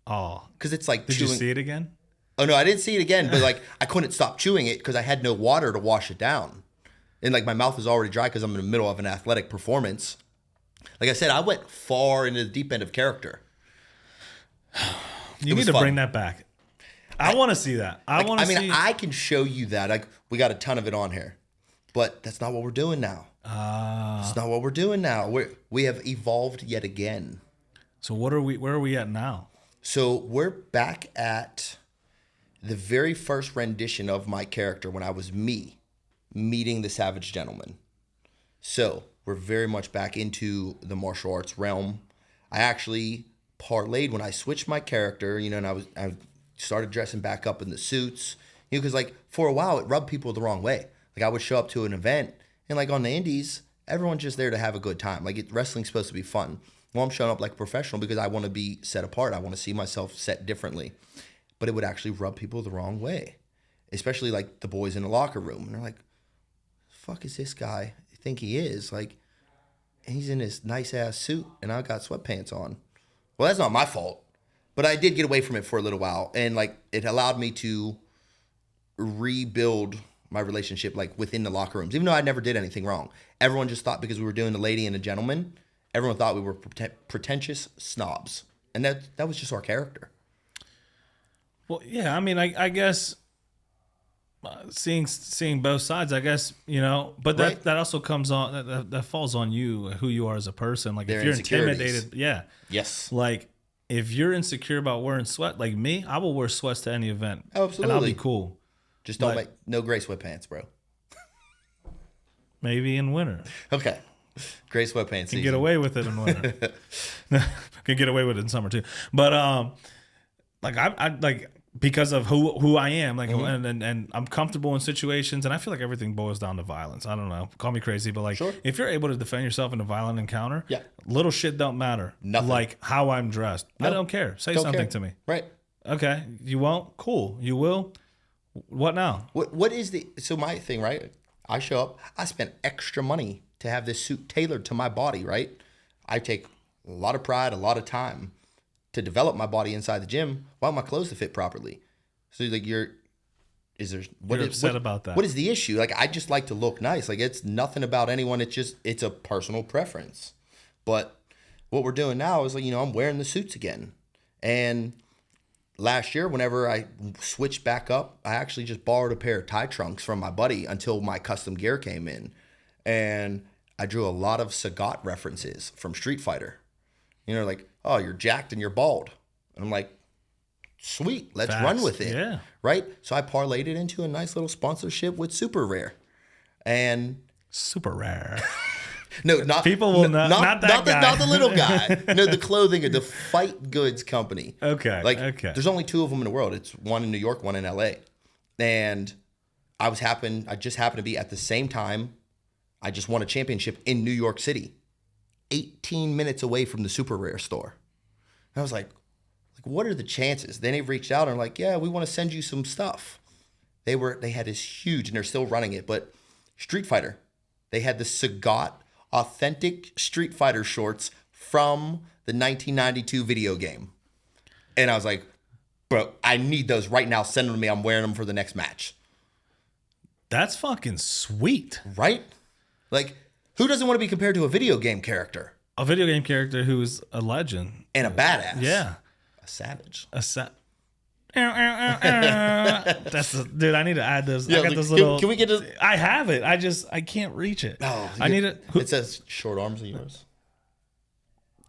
Oh. Because it's like Did chewing. you see it again? Oh, no, I didn't see it again, but like I couldn't stop chewing it because I had no water to wash it down. And like my mouth was already dry because I'm in the middle of an athletic performance. Like I said, I went far into the deep end of character. You need to bring that back. I want to see that. I can show you that. Like we got a ton of it on here, but that's not what we're doing now. That's not what we're doing now. We have evolved yet again. So where are we at now? So we're back at the very first rendition of my character when I was me meeting the Savage Gentleman. So we're very much back into the martial arts realm. I actually parlayed when I switched my character, you know, and I started dressing back up in the suits, you know, because like for a while it rubbed people the wrong way. Like I would show up to an event and like on the indies, everyone's just there to have a good time. Like wrestling's supposed to be fun. Well, I'm showing up like a professional because I want to be set apart. I want to see myself set differently. But it would actually rub people the wrong way, especially like the boys in the locker room. And they're like, fuck is this guy think he is? Like, he's in this nice ass suit and I got sweatpants on. Well, that's not my fault, but I did get away from it for a little while. And like, it allowed me to rebuild my relationship like within the locker rooms, even though I never did anything wrong. Everyone just thought because we were doing the lady and a gentleman, everyone thought we were pretentious snobs. And that was just our character. Well, yeah, I mean, I guess seeing both sides, I guess, you know, but that also comes on, that falls on you, who you are as a person. Like if you're intimidated, yeah. Yes. Like if you're insecure about wearing sweat, like me, I will wear sweats to any event. Absolutely. And I'll be cool. Just don't make no gray sweatpants, bro. Maybe in winter. Okay. Gray sweatpants. Can get away with it in winter. Can get away with it in summer too. But like I like because of who I am, like and I'm comfortable in situations, and I feel like everything boils down to violence. I don't know, call me crazy, but like if you're able to defend yourself in a violent encounter, little shit don't matter. Nothing. Like how I'm dressed, I don't care. Say something to me. Right. Okay, you won't? Cool. You will? What now? What is so my thing, right? I show up, I spent extra money to have this suit tailored to my body, right? I take a lot of pride, a lot of time to develop my body inside the gym. I want my clothes to fit properly. So like you're upset about that. What is the issue? Like I just like to look nice. Like it's nothing about anyone. It's a personal preference. But what we're doing now is like, you know, I'm wearing the suits again. And last year, whenever I switched back up, I actually just borrowed a pair of tie trunks from my buddy until my custom gear came in. And I drew a lot of Sagat references from Street Fighter. You know, like, oh, you're jacked and you're bald. And I'm like, sweet, let's run with it. Yeah. Right? So I parlayed it into a nice little sponsorship with Super Rare. And Super Rare. No, not people will not that guy. Not the little guy. No, the clothing, the Fight Goods company. Okay. There's only two of them in the world. It's one in New York, one in LA. And I just happened to be at the same time. I just won a championship in New York City, 18 minutes away from the Super Rare store. And I was like, what are the chances? Then they reached out and were like, yeah, we want to send you some stuff. They had this huge, and they're still running it, but Street Fighter, they had the Sagat authentic Street Fighter shorts from the 1992 video game. And I was like, bro, I need those right now. Send them to me. I'm wearing them for the next match. That's fucking sweet. right? Like, who doesn't want to be compared to a video game character A video game character who's a legend. and a badass? Yeah. A savage. That's the dude. I need to add those. Yeah, I got like, those little. can we get this? I have it. I can't reach it. Oh, I need it. It says short arms of yours.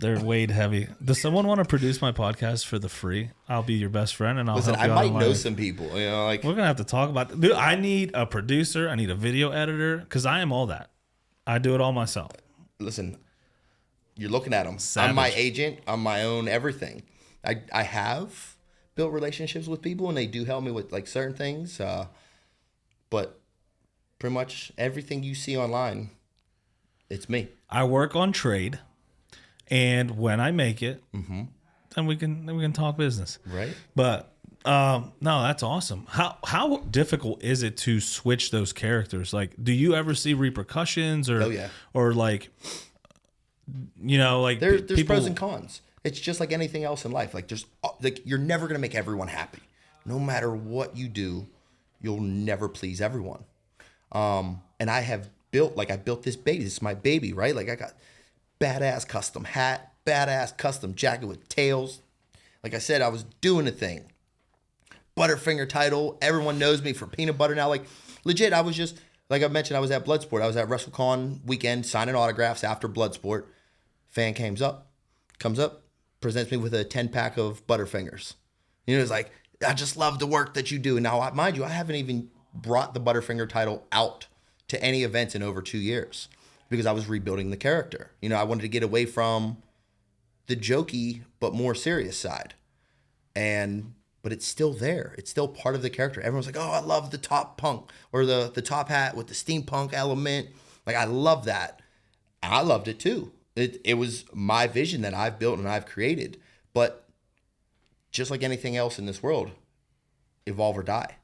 They're weighed heavy. Does someone want to produce my podcast for the free? I'll be your best friend, and I'll Listen, help you I out might in know life. some people. You know, like We're gonna have to talk about. Dude, I need a producer. I need a video editor because I am all that. I do it all myself. listen, you're looking at them. Savage. I'm my agent. I'm my own everything. I have built relationships with people, and they do help me with like certain things. But pretty much everything you see online, it's me. I work on trade, and when I make it, then we can talk business. Right. But no, that's awesome. How difficult is it to switch those characters? Like, do you ever see repercussions or Oh, yeah. or like, you know, like There's people, pros and cons. It's just like anything else in life. Like you're never gonna make everyone happy. No matter what you do, you'll never please everyone. And I built this baby. This is my baby, right? Like I got badass custom hat, badass custom jacket with tails. Like I said, I was doing a thing. Butterfinger title. Everyone knows me for peanut butter now. Like legit, I was just like I mentioned. I was at Bloodsport. I was at WrestleCon weekend signing autographs after Bloodsport. Fan comes up, presents me with a 10-pack of Butterfingers. You know, it's like I just love the work that you do. Now, mind you, I haven't even brought the Butterfinger title out to any events in over 2 years because I was rebuilding the character. You know, I wanted to get away from the jokey but more serious side, but it's still there. It's still part of the character. Everyone's like, "Oh, I love the top punk or the top hat with the steampunk element." Like I love that. I loved it too. It was my vision that I've built and I've created. But just like anything else in this world, evolve or die.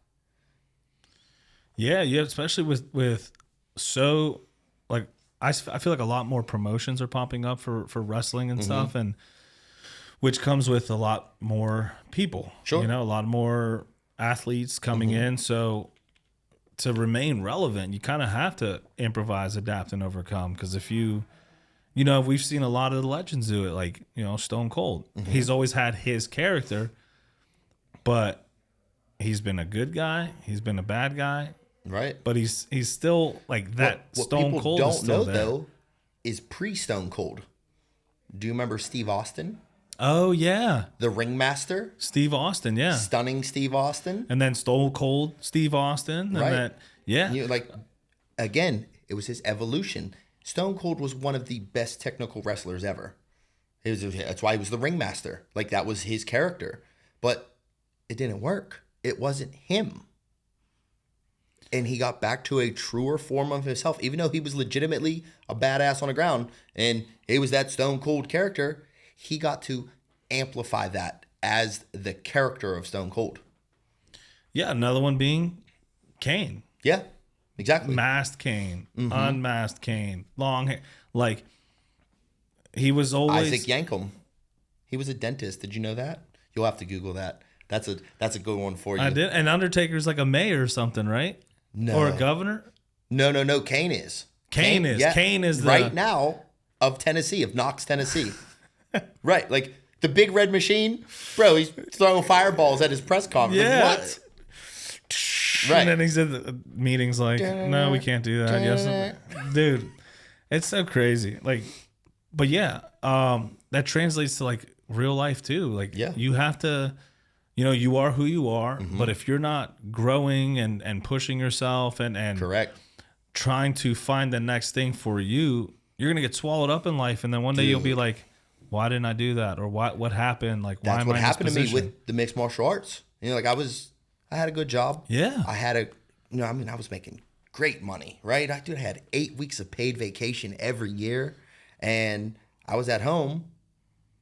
Yeah, especially with so like I feel like a lot more promotions are popping up for wrestling and stuff, and which comes with a lot more people. Sure. You know, a lot more athletes coming in. So to remain relevant, you kind of have to improvise, adapt, and overcome. Because if you know, we've seen a lot of the legends do it, like, you know, Stone Cold. He's always had his character, but he's been a good guy. He's been a bad guy. Right. But he's still like that. What Stone people Cold don't is still know there. though is pre-Stone Cold. Do you remember Steve Austin? Oh yeah, The Ringmaster? Steve Austin, yeah, Stunning Steve Austin? and then Stone Cold Steve Austin, and Right. that yeah, You know, like, again, it was his evolution. Stone Cold was one of the best technical wrestlers ever. That's why he was the Ringmaster. Like, that was his character. But it didn't work. It wasn't him. And he got back to a truer form of himself. Even though he was legitimately a badass on the ground and he was that Stone Cold character, he got to amplify that as the character of Stone Cold. yeah. Another one being Kane, Yeah, exactly. masked Kane, unmasked Kane, long hair. Like he was always Isaac Yankum. He was a dentist. Did you know that? You'll have to Google that. That's a good one for you. I did, and Undertaker's like a mayor or something, right? No. Or a governor. No. Kane is. Kane is the right now of Tennessee, of Knox, Tennessee. Right, like the big red machine, bro. He's throwing fireballs at his press conference. Yeah. Like, what? Right. And then he said the meetings like, no, we can't do that. Yes, dude, it's so crazy. Like, but yeah, that translates to like real life too. Like, Yeah. you have to, you know, you are who you are. But if you're not growing and pushing yourself and Correct. trying to find the next thing for you, you're gonna get swallowed up in life, and then one day you'll be like, why didn't I do that? Or what happened? Like, why That's am what I in this happened to me position? with the mixed martial arts. You know, like I had a good job. Yeah. I had I was making great money, right? I had 8 weeks of paid vacation every year, and I was at home.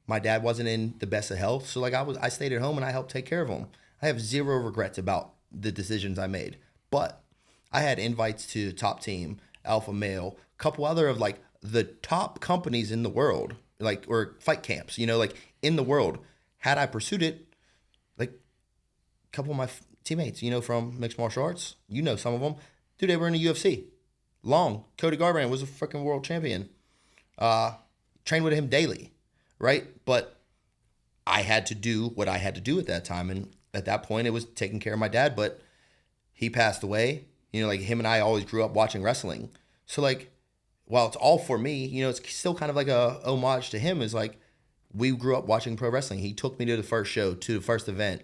My dad wasn't in the best of health, so like I stayed at home and I helped take care of him. I have zero regrets about the decisions I made, but I had invites to Top Team, Alpha Male, a couple other of like the top companies in the world, like, or fight camps, you know, like in the world. Had I pursued it, like a couple of my teammates, you know, from mixed martial arts, you know, some of them, Dude, they were in the UFC. Long. Cody Garbrandt was a freaking world champion. Trained with him daily, right? But I had to do what I had to do at that time. And at that point, it was taking care of my dad. But he passed away. You know, like him and I always grew up watching wrestling. So like, while it's all for me, you know, it's still kind of like a homage to him. Is like, we grew up watching pro wrestling. He took me to the first show, to the first event.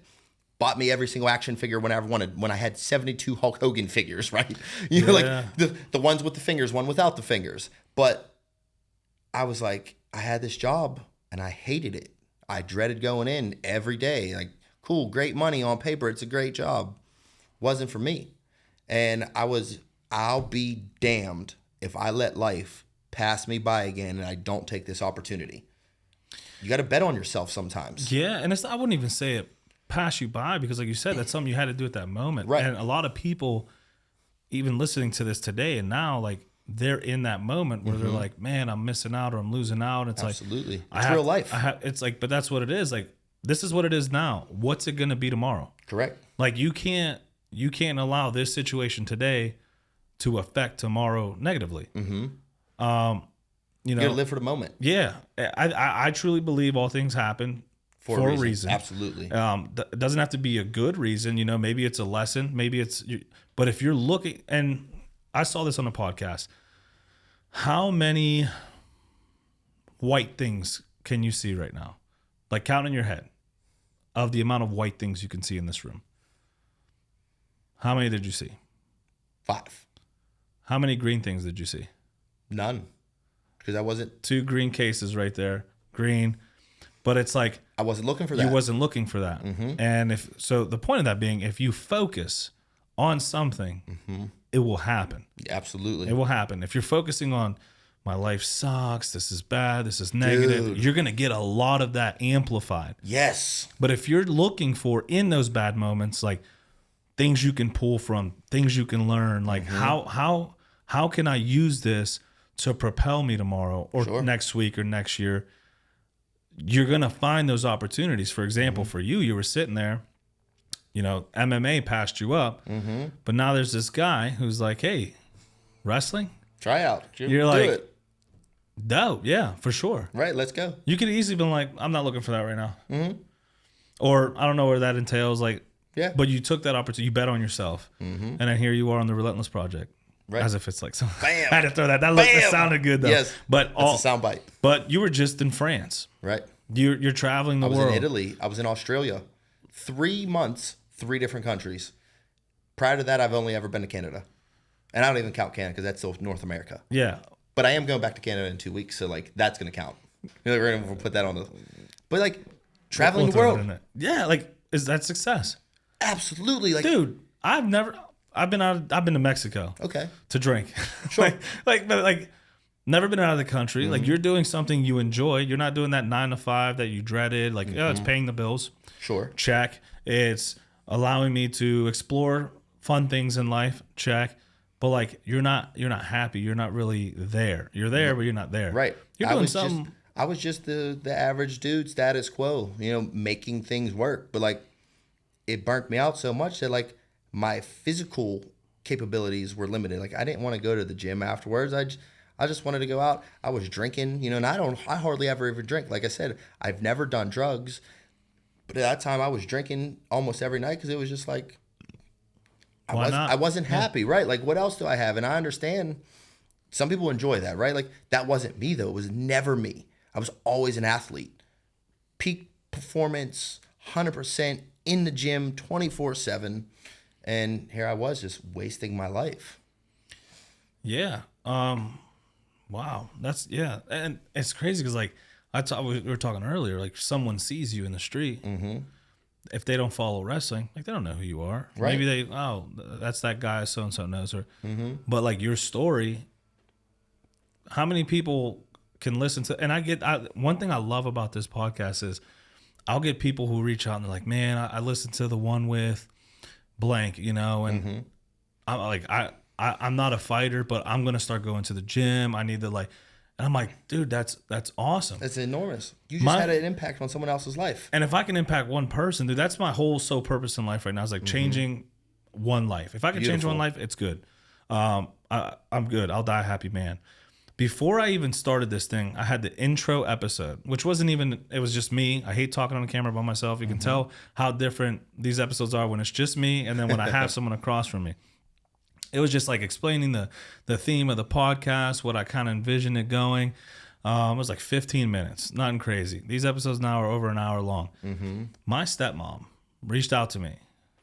Bought me every single action figure whenever I wanted. When I had 72 Hulk Hogan figures, right? You know, like the ones with the fingers, one without the fingers. But I was like, I had this job and I hated it. I dreaded going in every day. Like, cool, great money on paper. It's a great job. Wasn't for me. And I'll be damned if I let life pass me by again and I don't take this opportunity. You got to bet on yourself sometimes. Yeah, and I wouldn't even say it pass you by, because like you said, that's something you had to do at that moment. Right. And a lot of people, even listening to this today and now, like they're in that moment where they're like, man, I'm missing out or I'm losing out. It's Absolutely. Like, it's real life. It's like, but that's what it is. Like, this is what it is now. What's it going to be tomorrow? Correct. Like you can't allow this situation today to affect tomorrow negatively. You know, You gotta live for the moment. Yeah. I truly believe all things happen for a reason. Absolutely. It doesn't have to be a good reason. You know, maybe it's a lesson. Maybe it's, but if you're looking, and I saw this on a podcast, how many white things can you see right now? Like count in your head of the amount of white things you can see in this room. How many did you see? 5. How many green things did you see? None. Because I wasn't. 2 green cases right there. Green. But it's like, I wasn't looking for that. you wasn't looking for that. And the point of that being, if you focus on something, it will happen. Absolutely. It will happen. If you're focusing on, my life sucks, this is bad, this is negative, you're going to get a lot of that amplified. Yes. But if you're looking for, in those bad moments, like things you can pull from, things you can learn, like how can I use this to propel me tomorrow or next week or next year, you're going to find those opportunities. For example, for you were sitting there, you know, MMA passed you up, but now there's this guy who's like, hey, wrestling? Try out. You're like, it. Dope. Yeah, for sure. Right. Let's go. You could easily been like, I'm not looking for that right now. Or I don't know where that entails. Like, yeah. But you took that opportunity. You bet on yourself. And then here you are on the Relentless project. Right. As if it's like some. Bam. I had to throw that. That sounded good though. Yes. But it's a soundbite. But you were just in France. Right. You're traveling the world. I was in Italy. I was in Australia. 3 months, 3 different countries. Prior to that, I've only ever been to Canada. And I don't even count Canada because that's still North America. Yeah. But I am going back to Canada in 2 weeks, so like that's gonna count. We're gonna put that on the. But like traveling the world. Yeah, like is that success? Absolutely. Like, dude, I've been to Mexico. Okay. To drink. Sure. like never been out of the country. Like you're doing something you enjoy. You're not doing that 9 to 5 that you dreaded. Like, it's paying the bills. Sure. Check. It's allowing me to explore fun things in life. Check. But like you're not happy. You're not really there. You're there, but you're not there. Right. You're doing something. I was just the average dude, status quo, you know, making things work. But like it burnt me out so much that like my physical capabilities were limited. Like I didn't want to go to the gym afterwards. I just wanted to go out. I was drinking, you know, and I hardly ever even drink. Like I said, I've never done drugs. But at that time I was drinking almost every night because it was just like I wasn't happy, right? Like, what else do I have? And I understand some people enjoy that, right? Like, that wasn't me, though. It was never me. I was always an athlete. Peak performance, 100% in the gym, 24/7. And here I was just wasting my life. Yeah. Wow. That's, yeah. And it's crazy because, like, we were talking earlier, like, someone sees you in the street. If they don't follow wrestling, like they don't know who you are. Right. Maybe that's that guy so-and-so knows her. But like your story, how many people can listen to, and one thing I love about this podcast is I'll get people who reach out and they're like, man, I listened to the one with blank, you know, and I'm like, I'm not a fighter, but I'm going to start going to the gym. I need to like, and I'm like, dude, that's awesome. That's enormous. You just had an impact on someone else's life. And if I can impact one person, dude, that's my whole sole purpose in life right now. Is like changing one life. If I can change one life, it's good. I'm good. I'll die a happy man. Before I even started this thing, I had the intro episode, which wasn't even, it was just me. I hate talking on the camera by myself. You can tell how different these episodes are when it's just me and then when I have someone across from me. It was just like explaining the theme of the podcast, what I kind of envisioned it going. It was like 15 minutes, nothing crazy. These episodes now are over an hour long. My stepmom reached out to me.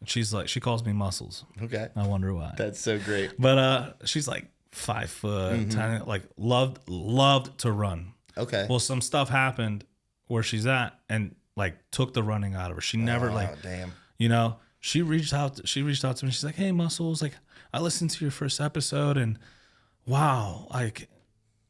She's like, she calls me Muscles. Okay. I wonder why. That's so great. But she's like 5 foot, tiny, like loved to run. Okay. Well, some stuff happened where she's at and like took the running out of her. She never damn. you know, she reached out to me. She's like, "Hey, Muscles, like I listened to your first episode and wow, like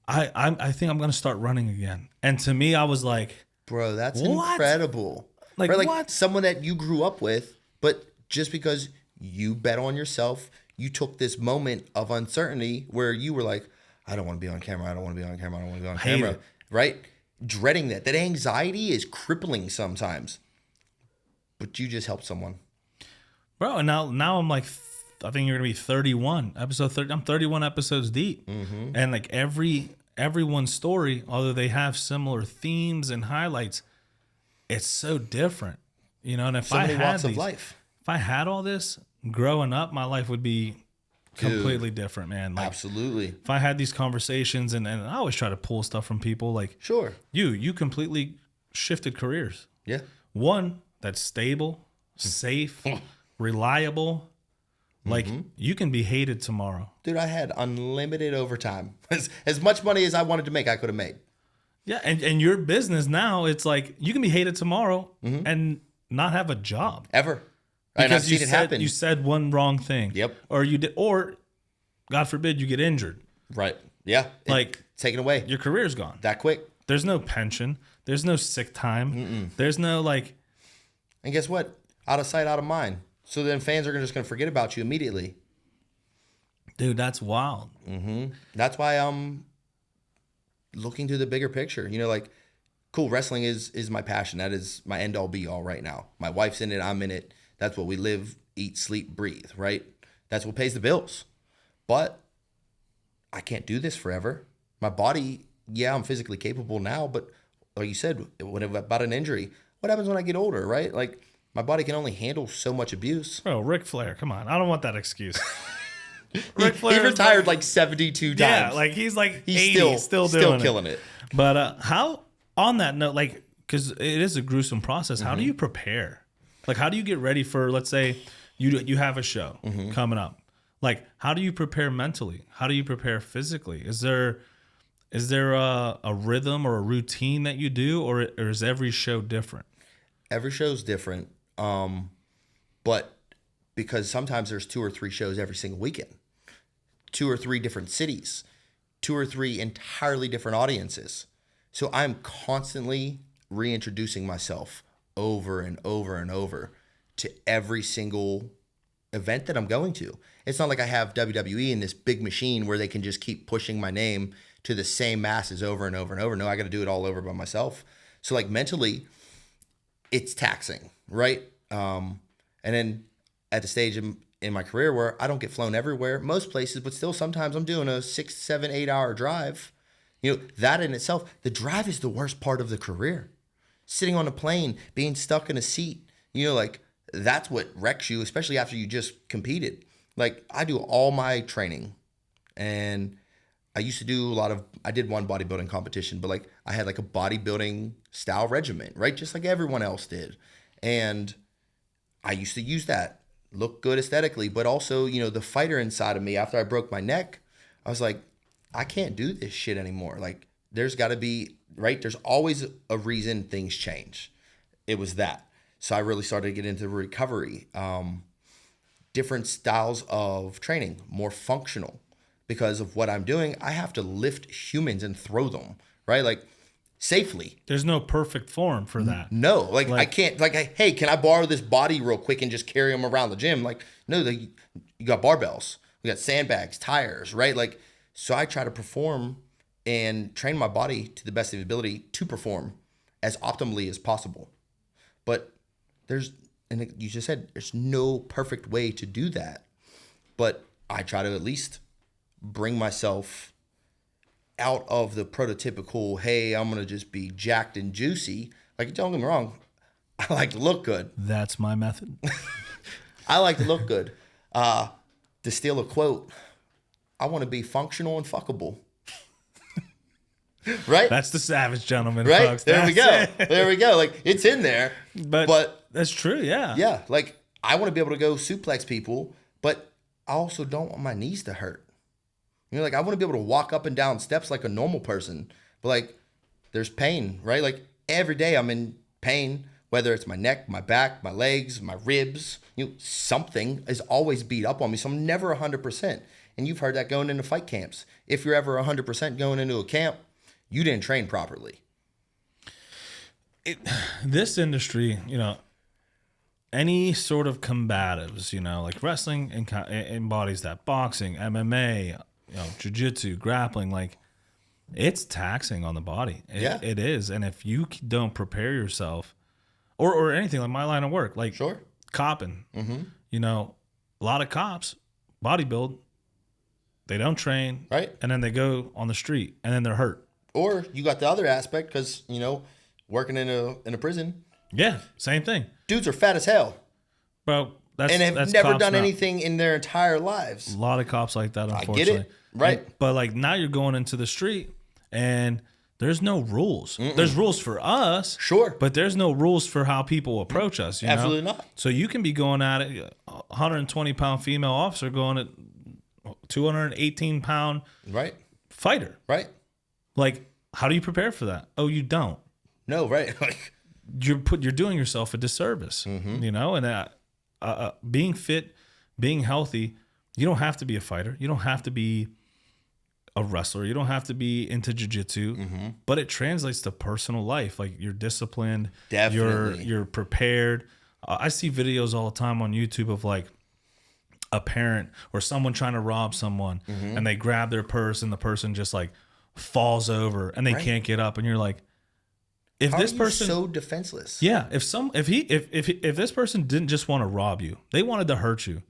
I think I'm going to start running again." And to me, I was like, bro, that's what? incredible. Like, right? Like what? Someone that you grew up with, but just because you bet on yourself, you took this moment of uncertainty where you were like, I don't want to be on camera. I don't want to be on camera. I don't want to be on Hate camera. it. Right? Dreading that. That anxiety is crippling sometimes. But you just helped someone. bro, and now I'm like, I think you're going to be 31, episode 30. I'm 31 episodes deep. And like everyone's story, although they have similar themes and highlights, it's so different. You know, and if So I many had walks of life. if I had all this growing up, my life would be completely different, man. Like Absolutely. if I had these conversations and I always try to pull stuff from people like Sure. you completely shifted careers. Yeah. One that's stable, safe, reliable. Like you can be hated tomorrow. Dude, I had unlimited overtime. As much money as I wanted to make, I could have made. Yeah, and your business now, it's like you can be hated tomorrow and not have a job. Ever. And I've Because seen it happen. you said one wrong thing. Yep. Or you did, or God forbid you get injured. Right. Yeah. Like taken away. your career's gone. That quick. There's no pension. There's no sick time. There's no like, And guess what? Out of sight, out of mind. So then fans are just going to forget about you immediately. dude, that's wild. That's why I'm looking to the bigger picture. You know, like, cool, wrestling is my passion. That is my end all be all right now. My wife's in it. I'm in it. That's what we live, eat, sleep, breathe, right? That's what pays the bills. But I can't do this forever. My body, yeah, I'm physically capable now, but like you said, about an injury, what happens when I get older, right? Like, my body can only handle so much abuse. Bro, Ric Flair, come on. I don't want that excuse. Ric He Flair is retired like 72 times. yeah, like he's like He's 80, still doing killing it. But how, on that note, like, because it is a gruesome process, how do you prepare? Like, how do you get ready for, let's say, you have a show coming up. Like, how do you prepare mentally? How do you prepare physically? Is there a rhythm or a routine that you do, or is every show different? Every show's different, but because sometimes there's 2 or 3 shows every single weekend, 2 or 3 different cities, 2 or 3 entirely different audiences. So I'm constantly reintroducing myself over and over and over to every single event that I'm going to. It's not like I have WWE in this big machine where they can just keep pushing my name to the same masses over and over and over. No, I got to do it all over by myself. So like mentally, it's taxing, right? And then at the stage in my career where I don't get flown everywhere, most places, but still sometimes I'm doing a 6, 7, 8 hour drive. You know, that in itself, the drive is the worst part of the career. Sitting on a plane, being stuck in a seat, you know, like that's what wrecks you, especially after you just competed. Like I do all my training and I used to do I did one bodybuilding competition, but like I had like a bodybuilding style regimen, right? Just like everyone else did. And I used to use that, look good aesthetically, but also, you know, the fighter inside of me after I broke my neck, I was like, I can't do this shit anymore. Like there's got to be, right? There's always a reason things change. It was that. So I really started to get into recovery, different styles of training, more functional. Because of what I'm doing, I have to lift humans and throw them, right? Like safely. There's no perfect form for that. No, like I can't, like, hey, can I borrow this body real quick and just carry them around the gym? Like, no, you got barbells, we got sandbags, tires, right? Like, so I try to perform and train my body to the best of the ability to perform as optimally as possible. But and you just said, there's no perfect way to do that. But I try to at least bring myself out of the prototypical, hey, I'm going to just be jacked and juicy. Like, don't get me wrong, I like to look good. That's my method. I like to look good. To steal a quote, I want to be functional and fuckable. Right? That's the savage gentleman, right? folks. There we go. There we go. Like, it's in there. But that's true, yeah. Yeah. Like, I want to be able to go suplex people, but I also don't want my knees to hurt. You know, like, I want to be able to walk up and down steps like a normal person. But, like, there's pain, right? Like, every day I'm in pain, whether it's my neck, my back, my legs, my ribs. You know, something is always beat up on me. So I'm never 100%. And you've heard that going into fight camps. If you're ever 100% going into a camp, you didn't train properly. This industry, you know, any sort of combatives, you know, like wrestling embodies that. Boxing, MMA, you know, jiu-jitsu, grappling, like, it's taxing on the body. It is. And if you don't prepare yourself, or anything like my line of work, like sure. Copping, you know, a lot of cops, bodybuild, they don't train, right? And then they go on the street and then they're hurt. Or you got the other aspect because, you know, working in a prison. Yeah, same thing. Dudes are fat as hell. Bro, and have never done anything in their entire lives. A lot of cops like that, unfortunately. I get it. Right. But like now you're going into the street and there's no rules. There's rules for us. Sure. But there's no rules for how people approach us. You know? Absolutely not. So you can be going at it, 120-pound female officer going at 218-pound right fighter. Right. Like, how do you prepare for that? Oh, you don't. No, right. You're doing yourself a disservice, you know, and being fit, being healthy, you don't have to be a fighter. You don't have to be a wrestler. You don't have to be into jiu-jitsu, but it translates to personal life. Like, you're disciplined. Definitely. You're prepared. I see videos all the time on YouTube of like a parent or someone trying to rob someone and they grab their purse and the person just like falls over and they can't get up. And you're like, if this person so defenseless. Yeah. If this person didn't just want to rob you, they wanted to hurt you.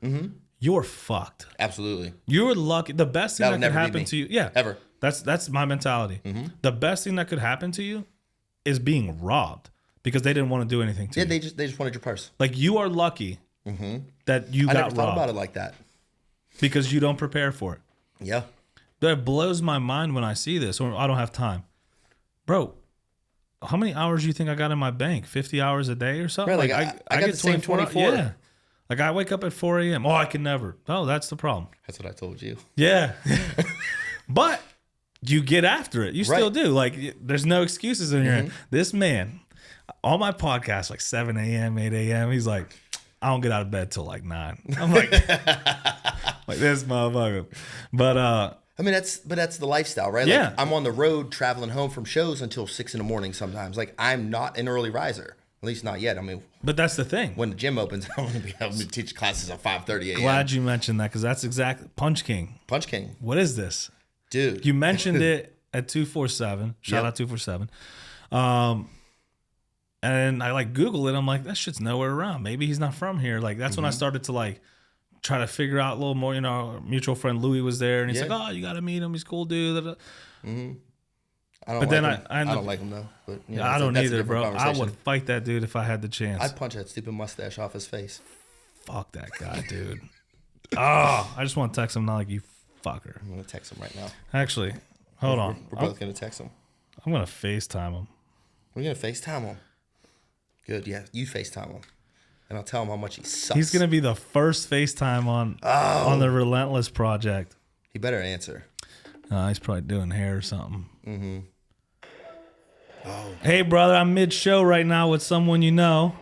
You're fucked. Absolutely. You're lucky. The best thing that could happen to you. Yeah. Ever. That's my mentality. The best thing that could happen to you is being robbed because they didn't want to do anything to you. Yeah, they just wanted your purse. Like, you are lucky that you got robbed. I never thought about it like that. Because you don't prepare for it. Yeah. That blows my mind when I see this, or I don't have time. Bro, how many hours do you think I got in my bank? 50 hours a day or something? Right, like I got the same 24. Yeah. Like, I wake up at 4 a.m. Oh, I can never. Oh, that's the problem. That's what I told you. Yeah. But you get after it. You still do. Like, there's no excuses in your head. This man, on my podcast, like 7 a.m., 8 a.m., he's like, I don't get out of bed till like 9. I'm like, like this motherfucker. But I mean, that's the lifestyle, right? Yeah. Like, I'm on the road traveling home from shows until 6 a.m. sometimes. Like, I'm not an early riser. At least not yet. I mean, but that's the thing. When the gym opens, I'm going to be able to teach classes at 5:30 a.m. Glad you mentioned that, because that's exactly Punch King. Punch King. What is this? Dude. You mentioned it at 247. Shout out 247. And I like Google it. I'm like, that shit's nowhere around. Maybe he's not from here. Like, that's when I started to like try to figure out a little more. You know, our mutual friend Louis was there, and he's like, oh, you got to meet him. He's a cool dude. I don't like him though. But you know, I don't either, bro. I would fight that dude if I had the chance. I'd punch that stupid mustache off his face. Fuck that guy, dude. I just want to text him, not like, you fucker. I'm gonna text him right now. Actually, hold on. We're both gonna text him. I'm gonna FaceTime him. We're gonna FaceTime him. Good, yeah. You FaceTime him, and I'll tell him how much he sucks. He's gonna be the first FaceTime on the Relentless project. He better answer. He's probably doing hair or something. Oh. Hey, brother, I'm mid-show right now with someone you know.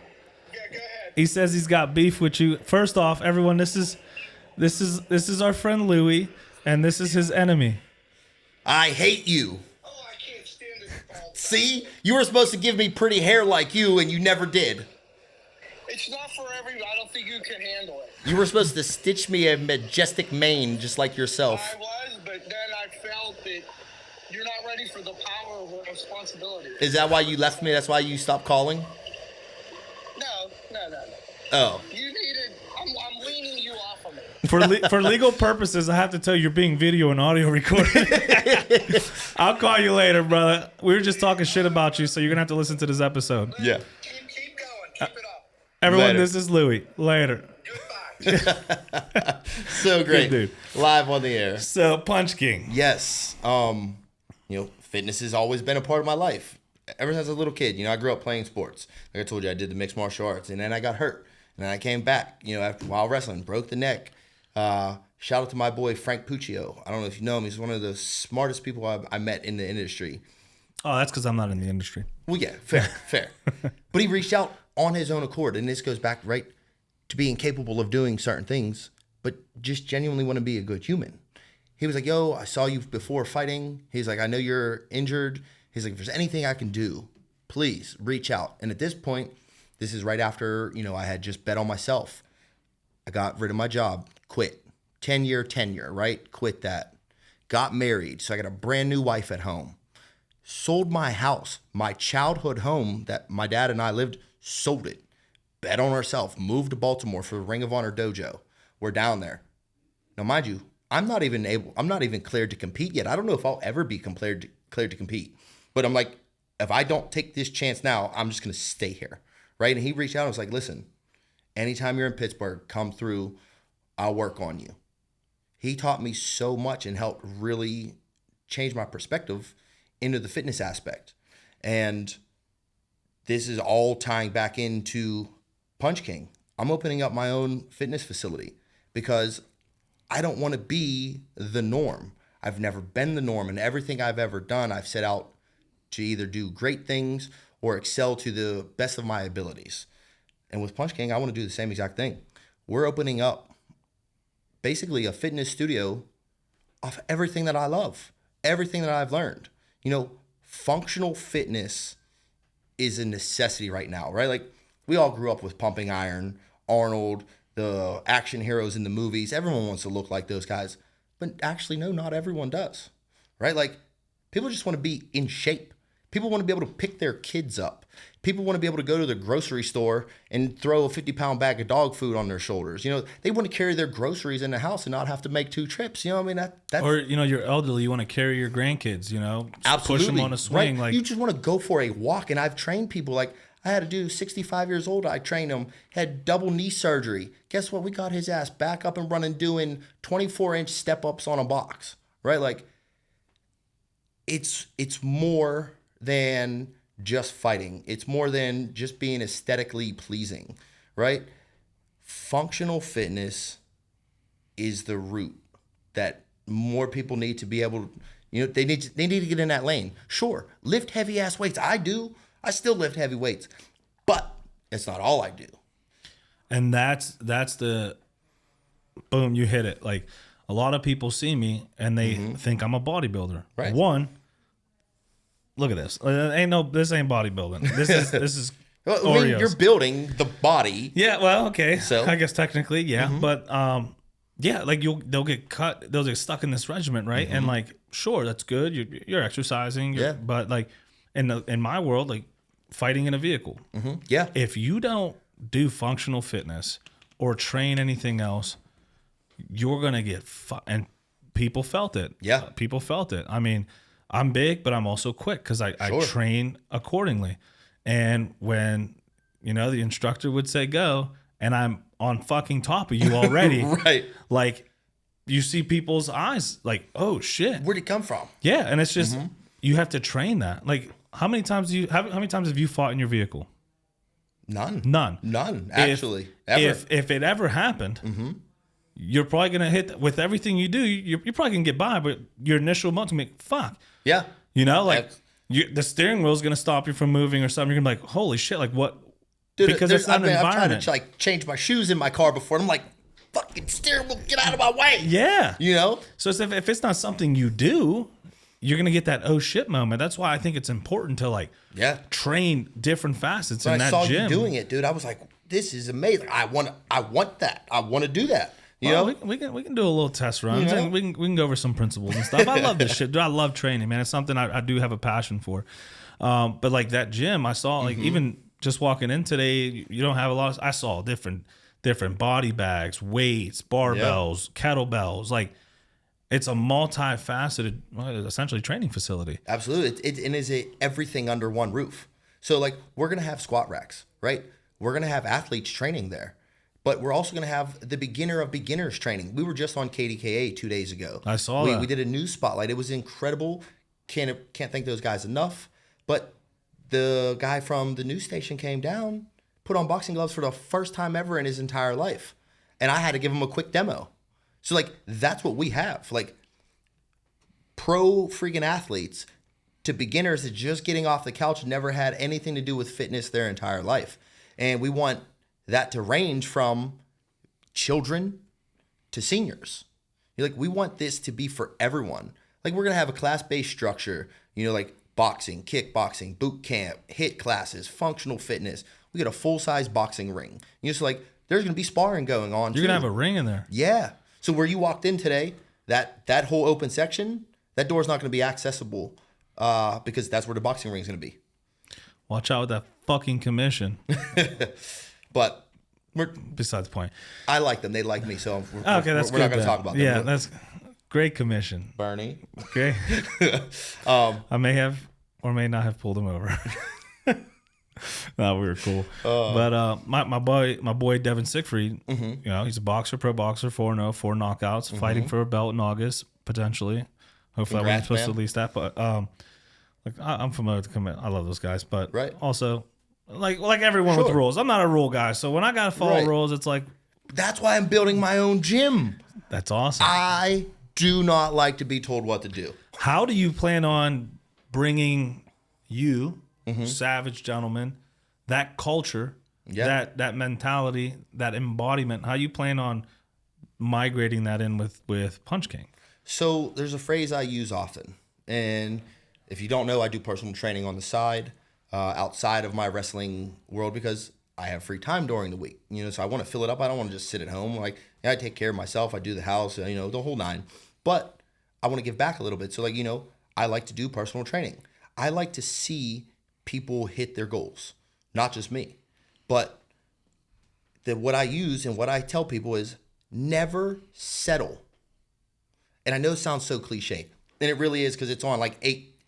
Yeah, go ahead. He says he's got beef with you. First off, everyone, this is our friend Louis, and this is his enemy. I hate you. Oh, I can't stand this. See? You were supposed to give me pretty hair like you, and you never did. It's not for everyone. I don't think you can handle it. You were supposed to stitch me a majestic mane just like yourself. I was, but then I felt that you're not ready for the power of responsibility. Is that why you left me? That's why you stopped calling? No. Oh. You needed. I'm weaning you off of me. For legal purposes, I have to tell you, you're being video and audio recorded. I'll call you later, brother. We were just talking shit about you, so you're gonna have to listen to this episode. Yeah. Keep going. Keep it up. Everyone, Later. this is Louie. Later. Goodbye. So great. Dude. Live on the air. So, Punch King. Yes. Fitness has always been a part of my life. Ever since I was a little kid, I grew up playing sports. Like I told you, I did the mixed martial arts, and then I got hurt. And then I came back, while wrestling, broke the neck. Shout out to my boy, Frank Puccio. I don't know if you know him. He's one of the smartest people I met in the industry. Oh, that's because I'm not in the industry. Well, yeah, fair. But he reached out on his own accord, and this goes back right to being capable of doing certain things, but just genuinely want to be a good human. He was like, yo, I saw you before fighting. He's like, I know you're injured. He's like, if there's anything I can do, please reach out. And at this point, this is right after, I had just bet on myself. I got rid of my job, quit. 10-year tenure, right? Quit that. Got married, so I got a brand new wife at home. Sold my house, my childhood home that my dad and I lived, sold it. Bet on ourselves, moved to Baltimore for the Ring of Honor dojo. We're down there. Now, mind you, I'm not even cleared to compete yet. I don't know if I'll ever be cleared to compete. But I'm like, if I don't take this chance now, I'm just going to stay here, right? And he reached out and was like, listen, anytime you're in Pittsburgh, come through. I'll work on you. He taught me so much and helped really change my perspective into the fitness aspect. And this is all tying back into Punch King. I'm opening up my own fitness facility because I don't want to be the norm. I've never been the norm, and everything I've ever done, I've set out to either do great things or excel to the best of my abilities. And with Punch King, I want to do the same exact thing. We're opening up basically a fitness studio off everything that I love, everything that I've learned. Functional fitness is a necessity right now, right? Like, we all grew up with pumping iron, Arnold, the action heroes in the movies. Everyone wants to look like those guys. But actually, no, not everyone does, right? Like, people just want to be in shape. People want to be able to pick their kids up. People want to be able to go to the grocery store and throw a 50-pound bag of dog food on their shoulders. They want to carry their groceries in the house and not have to make 2 trips. That's... Or, you're elderly, you want to carry your grandkids, Absolutely. Push them on a swing. Right? Like, you just want to go for a walk. And I've trained people like, I had a dude 65 years old. I trained him, had double knee surgery. Guess what? We got his ass back up and running, doing 24-inch step-ups on a box, right? Like, it's more than just fighting. It's more than just being aesthetically pleasing, right? Functional fitness is the route that more people need to be able to, they need to get in that lane. Sure, lift heavy ass weights. I do. I still lift heavy weights, but it's not all I do. And that's the boom, you hit it. Like, a lot of people see me and they think I'm a bodybuilder. Right. One, look at this. This ain't bodybuilding. This is Well, Oreos. you're building the body. Yeah, well, okay. So I guess technically, yeah. But yeah, like they'll get cut, they'll get stuck in this regiment, right? And like, sure, that's good. You're exercising. Yeah. But like in my world, like, fighting in a vehicle. Yeah. If you don't do functional fitness or train anything else, you're gonna get and people felt it. Yeah. People felt it. I mean, I'm big, but I'm also quick because I train accordingly. And when, the instructor would say go, and I'm on fucking top of you already, Right. like, you see people's eyes like, oh shit. Where'd it come from? Yeah, and it's just you have to train that. Like, how many times have you fought in your vehicle? None, actually. Ever. If it ever happened, you're probably gonna hit with everything you do. You're probably gonna get by, but your initial month's gonna be fuck. Yeah. The steering wheel's gonna stop you from moving or something. You're gonna be like, holy shit, like what? Dude, because it's not an I've environment. tried to change my shoes in my car before, and I'm like, fucking steering wheel, get out of my way. Yeah. So So if it's not something you do, you're gonna get that oh shit moment. That's why I think it's important to train different facets when in I that saw gym. you doing it, dude, I was like, this is amazing. I want that. I want to do that. We can do a little test runs and we can go over some principles and stuff. I love this shit. Dude, I love training, man. It's something I do have a passion for. But like that gym, I saw like even just walking in today, you don't have a lot of, I saw different different body bags, weights, barbells, kettlebells. Like, it's a multifaceted, essentially training facility. Absolutely. It is everything under one roof. So like we're going to have squat racks, right? We're going to have athletes training there, but we're also going to have the beginner of beginners training. We were just on KDKA 2 days ago. I saw that. We did a news spotlight. It was incredible. Can't thank those guys enough. But the guy from the news station came down, put on boxing gloves for the first time ever in his entire life. And I had to give him a quick demo. So like, that's what we have. Like pro freaking athletes to beginners that just getting off the couch, never had anything to do with fitness their entire life. And we want that to range from children to seniors. Like we want this to be for everyone. Like we're going to have a class-based structure, like boxing, kickboxing, boot camp, HIIT classes, functional fitness. We get a full-size boxing ring. So like there's going to be sparring going on. You're going to have a ring in there. Yeah. So where you walked in today, that whole open section, that door's not going to be accessible because that's where the boxing ring's going to be. Watch out with that fucking commission. But besides the point. I like them. They like me. So we're that's not going to talk about them. Yeah, that's great commission. Bernie. Okay. I may have or may not have pulled him over. No, we were cool. But my boy Devin Siegfried, he's a boxer, pro boxer, 4-0, 4 knockouts, fighting for a belt in August, potentially. Hopefully, I wasn't supposed to release that, but I'm familiar with the commit. I love those guys, but also like everyone with rules. I'm not a rule guy, so when I gotta follow rules, it's like that's why I'm building my own gym. That's awesome. I do not like to be told what to do. How do you plan on bringing you, savage gentleman, that culture, that mentality, that embodiment? How you plan on migrating that in with Punch King? So there's a phrase I use often, and if you don't know, I do personal training on the side, outside of my wrestling world because I have free time during the week. So I want to fill it up. I don't want to just sit at home. Like I take care of myself. I do the house, the whole nine. But I want to give back a little bit. So I like to do personal training. I like to see people hit their goals, not just me. But what I use and what I tell people is never settle. And I know it sounds so cliche, and it really is because it's on like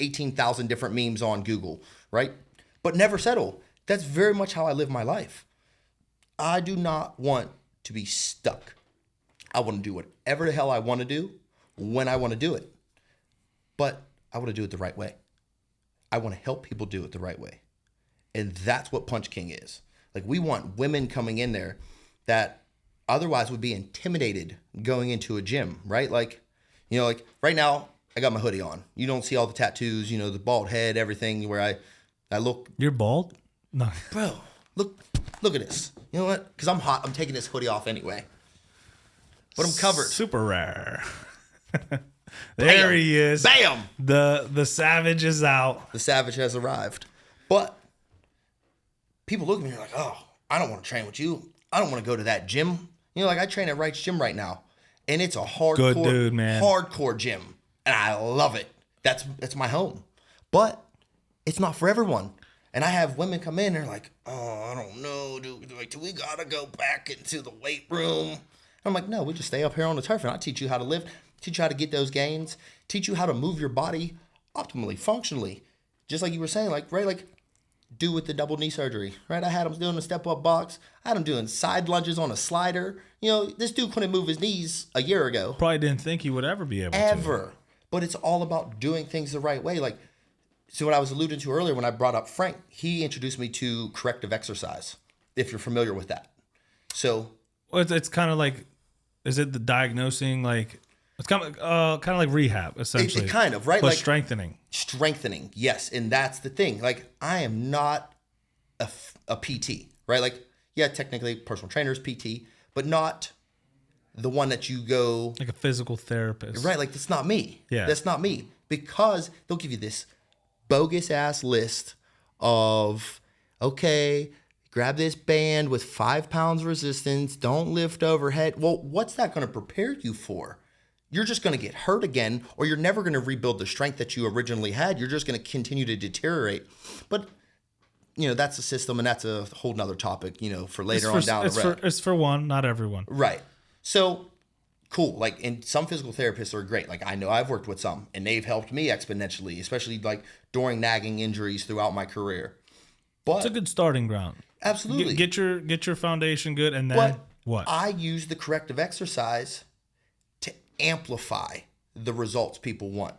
18,000 different memes on Google, right? But never settle. That's very much how I live my life. I do not want to be stuck. I want to do whatever the hell I want to do when I want to do it. But I want to do it the right way. I want to help people do it the right way. And that's what Punch King is. Like we want women coming in there that otherwise would be intimidated going into a gym, right? Like right now, I got my hoodie on. You don't see all the tattoos, the bald head, everything where I look. You're bald? No. Bro, look at this. You know what? Because I'm hot. I'm taking this hoodie off anyway. But I'm covered. Super rare. There he is. Bam! The savage is out. The savage has arrived. But people look at me and they're like, oh, I don't want to train with you. I don't want to go to that gym. I train at Wright's Gym right now. And it's a hardcore, good dude, man. Hardcore gym. And I love it. That's my home. But it's not for everyone. And I have women come in and they're like, oh, I don't know, dude. Like, do we got to go back into the weight room? I'm like, no, we just stay up here on the turf and I'll teach you how to lift, teach you how to get those gains, teach you how to move your body optimally, functionally. Just like you were saying, like do with the double knee surgery, right? I had him doing a step-up box. I had him doing side lunges on a slider. This dude couldn't move his knees a year ago. Probably didn't think he would ever be able to. Ever. But it's all about doing things the right way. Like, so what I was alluding to earlier when I brought up Frank, he introduced me to corrective exercise, if you're familiar with that. So. Well, it's kind of like, is it the diagnosing, like, it's kind of like rehab, essentially. It kind of, right? But like strengthening. Strengthening, yes. And that's the thing. Like, I am not a PT, right? Like, yeah, technically personal trainer's PT, but not the one that you go. Like a physical therapist. Right, like, that's not me. Yeah. That's not me. Because they'll give you this bogus-ass list of, okay, grab this band with 5 pounds resistance, don't lift overhead. Well, what's that going to prepare you for? You're just going to get hurt again, or you're never going to rebuild the strength that you originally had. You're just going to continue to deteriorate. But that's a system, and that's a whole nother topic, for later on down the road. It's for one, not everyone. Right. So cool. Like, and some physical therapists are great. Like, I know I've worked with some, and they've helped me exponentially, especially like during nagging injuries throughout my career. But It's a good starting ground. absolutely. Get your foundation good, and then But what? I use the corrective exercise to amplify the results people want.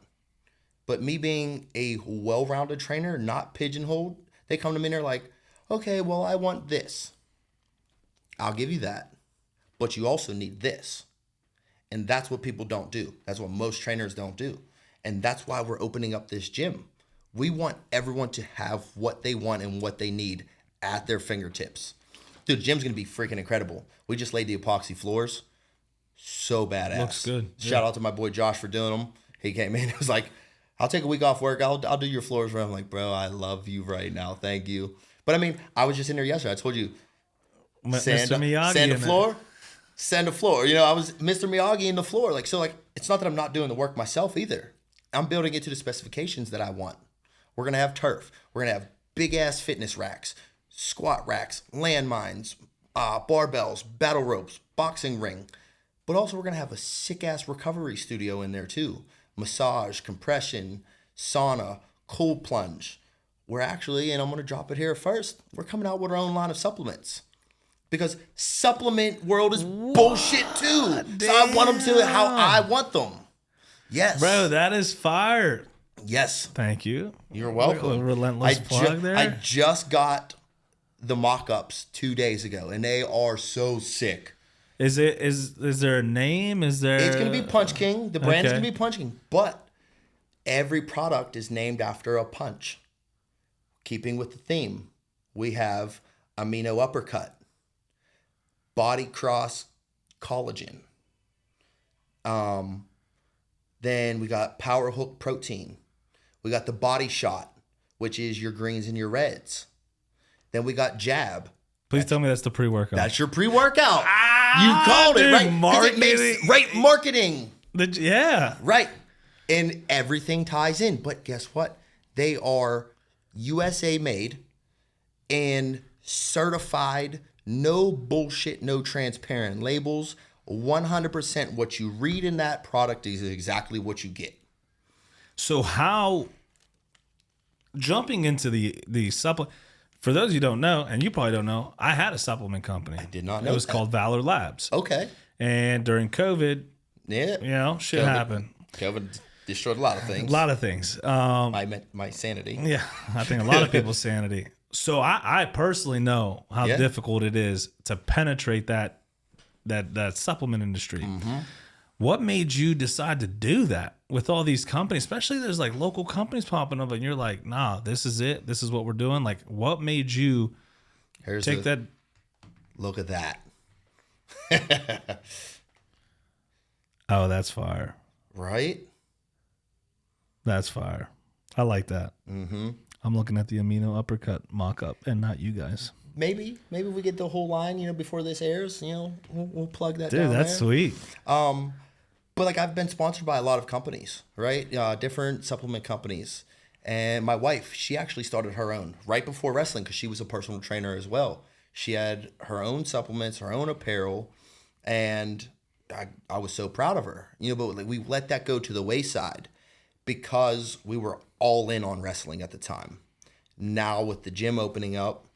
But me being a well-rounded trainer, not pigeonholed, they come to me and they're like, okay, well, I want this. I'll give you that. But you also need this. And that's what people don't do. That's what most trainers don't do. And that's why we're opening up this gym. We want everyone to have what they want and what they need at their fingertips. Dude, the gym's going to be freaking incredible. We just laid the epoxy floors. So badass. Looks good. Shout out to my boy Josh for doing them. He came in and was like, I'll take a week off work. I'll do your floors for him. I'm like, bro, I love you right now. Thank you. But I mean, I was just in there yesterday. I told you, sand the floor. Sand the floor. I was Mr. Miyagi in the floor. Like, so like, it's not that I'm not doing the work myself either. I'm building it to the specifications that I want. We're going to have turf. We're going to have big ass fitness racks, squat racks, landmines, barbells, battle ropes, boxing ring. But also we're going to have a sick ass recovery studio in there too. Massage, compression, sauna, cold plunge. We're actually, and I'm going to drop it here first, we're coming out with our own line of supplements. Because supplement world is bullshit too. So I want them to how I want them. Yes. Bro, that is fire. Yes. Thank you. You're welcome. A relentless plug there. I just got the mock-ups 2 days ago, and they are so sick. Is there a name? Is there? It's going to be Punch King. The brand's Okay. going to be Punch King. But every product is named after a punch. Keeping with the theme, we have Amino Uppercut, Body Cross Collagen. Then we got Power Hook Protein. We got the Body Shot, which is your greens and your reds. Then we got Jab. Please tell me that's the pre-workout. That's your pre-workout. You called it, dude, right? 'Cause marketing. it makes right marketing. Yeah. Right. And everything ties in. But guess what? They are USA made and certified, no bullshit, no transparent labels. 100% what you read in that product is exactly what you get. So how jumping into the supplement, for those of you who don't know, and you probably don't know, I had a supplement company. I did not know It was that. called Valor Labs. Okay. And during COVID, Yeah. shit happened. COVID destroyed a lot of things. A lot of things. I meant my sanity. Yeah, I think a lot of people's sanity. So I personally know how Yeah. difficult it is to penetrate that supplement industry. Mm-hmm. What made you decide to do that with all these companies? Especially there's like local companies popping up, and you're like, nah, this is it. This is what we're doing. Like, what made you take that? Look at that. Oh, that's fire. Right? That's fire. I like that. Mm-hmm. I'm looking at the Amino Uppercut mock-up and not you guys. Maybe we get the whole line, before this airs, we'll plug that Dude, down that's there. sweet. But like I've been sponsored by a lot of companies, right? Different supplement companies. And my wife, she actually started her own right before wrestling because she was a personal trainer as well. She had her own supplements, her own apparel, and I was so proud of her. But like, we let that go to the wayside because we were all in on wrestling at the time. Now with the gym opening up,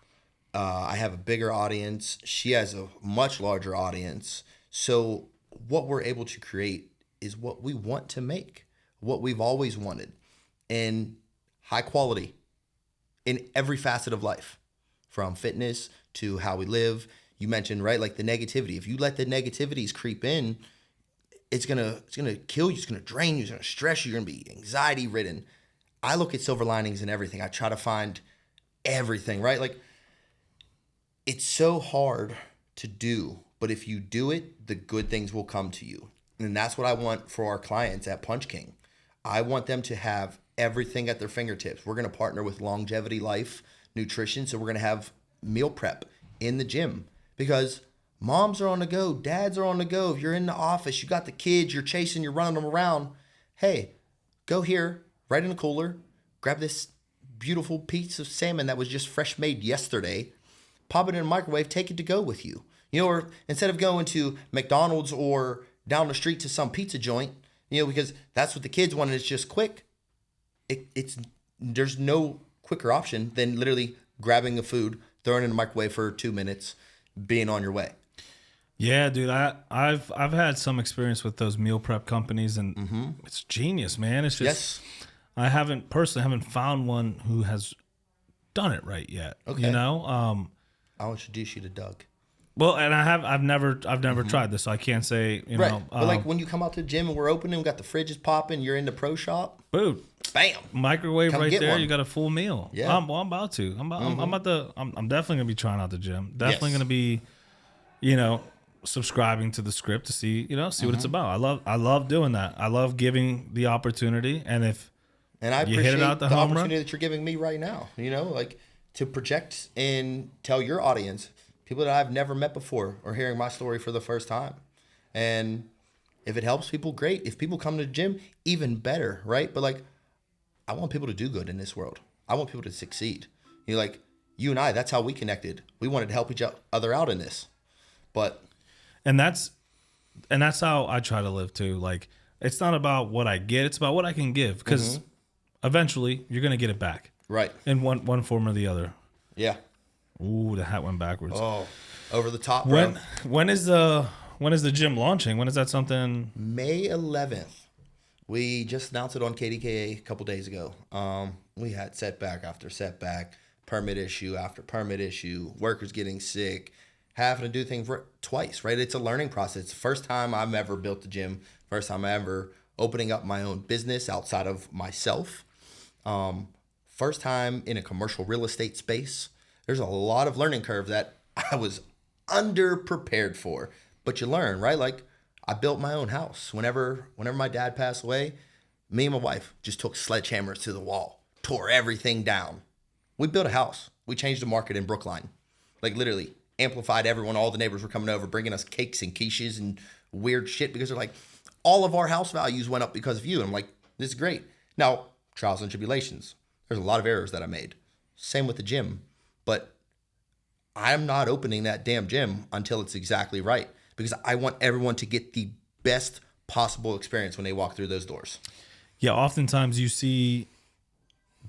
I have a bigger audience. She has a much larger audience. So what we're able to create is what we want to make, what we've always wanted, in high quality in every facet of life, from fitness to how we live. You mentioned, right, like the negativity. If you let the negativities creep in, it's gonna kill you. It's gonna drain you. It's gonna stress you. You're gonna be anxiety ridden. I look at silver linings in everything. I try to find everything, right? Like, it's so hard to do, but if you do it, the good things will come to you. And that's what I want for our clients at Punch King. I want them to have everything at their fingertips. We're going to partner with Longevity Life Nutrition, so we're going to have meal prep in the gym because moms are on the go, dads are on the go. If you're in the office, you got the kids, you're chasing, you're running them around. Hey, go here, right in the cooler, grab this beautiful piece of salmon that was just fresh made yesterday, pop it in a microwave, take it to go with you. You know, or instead of going to McDonald's or down the street to some pizza joint, you know, because that's what the kids want and it's just quick. There's no quicker option than literally grabbing the food, throwing it in the microwave for 2 minutes, being on your way. Yeah, dude. I've had some experience with those meal prep companies, and it's genius, man. It's just I haven't found one who has done it right yet. Okay. You know, I'll introduce you to Doug. well, and I've never tried this, so I can't say, you Right. know. But like when you come out to the gym and we're opening, we got the fridges popping, you're in the pro shop. Boom. Bam. Microwave Come right get there. one. You got a full meal. Yeah. I'm about to. I'm definitely gonna be trying out the gym. Definitely Yes. gonna be, you know, subscribing to the script to see what it's about. I love doing that. I love giving the opportunity, and if And I you hit appreciate it out the the home opportunity run. that you're giving me right now, you know, like to project and tell your audience, people that I've never met before are hearing my story for the first time. And if it helps people, great. If people come to the gym, even better, right? But like, I want people to do good in this world. I want people to succeed. You know, like you and I, that's how we connected. We wanted to help each other out in this. But And that's how I try to live too. Like, it's not about what I get; it's about what I can give. Because eventually, you're gonna get it back, right. in one form or the other. Yeah. Ooh, the hat went backwards. Oh, over the top, bro. When is the gym launching? When is that something? May 11th. We just announced it on KDKA a couple days ago. We had setback after setback, permit issue after permit issue, workers getting sick, having to do things twice, right? It's a learning process. First time I've ever built a gym, first time I ever opening up my own business outside of myself. First time in a commercial real estate space. There's a lot of learning curve that I was underprepared for, but you learn, right? Like I built my own house. Whenever my dad passed away, me and my wife just took sledgehammers to the wall, tore everything down. We built a house. We changed the market in Brookline. Like literally amplified everyone. All the neighbors were coming over, bringing us cakes and quiches and weird shit because they're like, all of our house values went up because of you. And I'm like, this is great. Now, trials and tribulations. There's a lot of errors that I made. Same with the gym. But I'm not opening that damn gym until it's exactly right because I want everyone to get the best possible experience when they walk through those doors. Yeah, oftentimes you see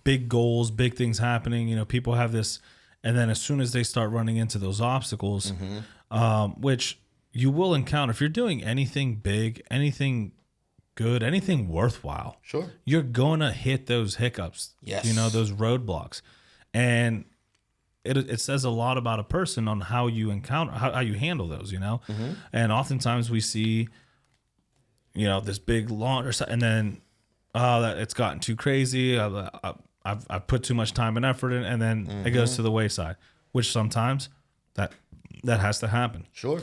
big goals, big things happening. You know, people have this, and then as soon as they start running into those obstacles, which you will encounter, if you're doing anything big, anything good, anything worthwhile, Sure. you're going to hit those hiccups. Yes. You know, those roadblocks. And it says a lot about a person on how you encounter, how you handle those, you know? And oftentimes we see, you know, this big launch or something, and then, that it's gotten too crazy. I've put too much time and effort in, and then it goes to the wayside, which sometimes that has to happen. Sure.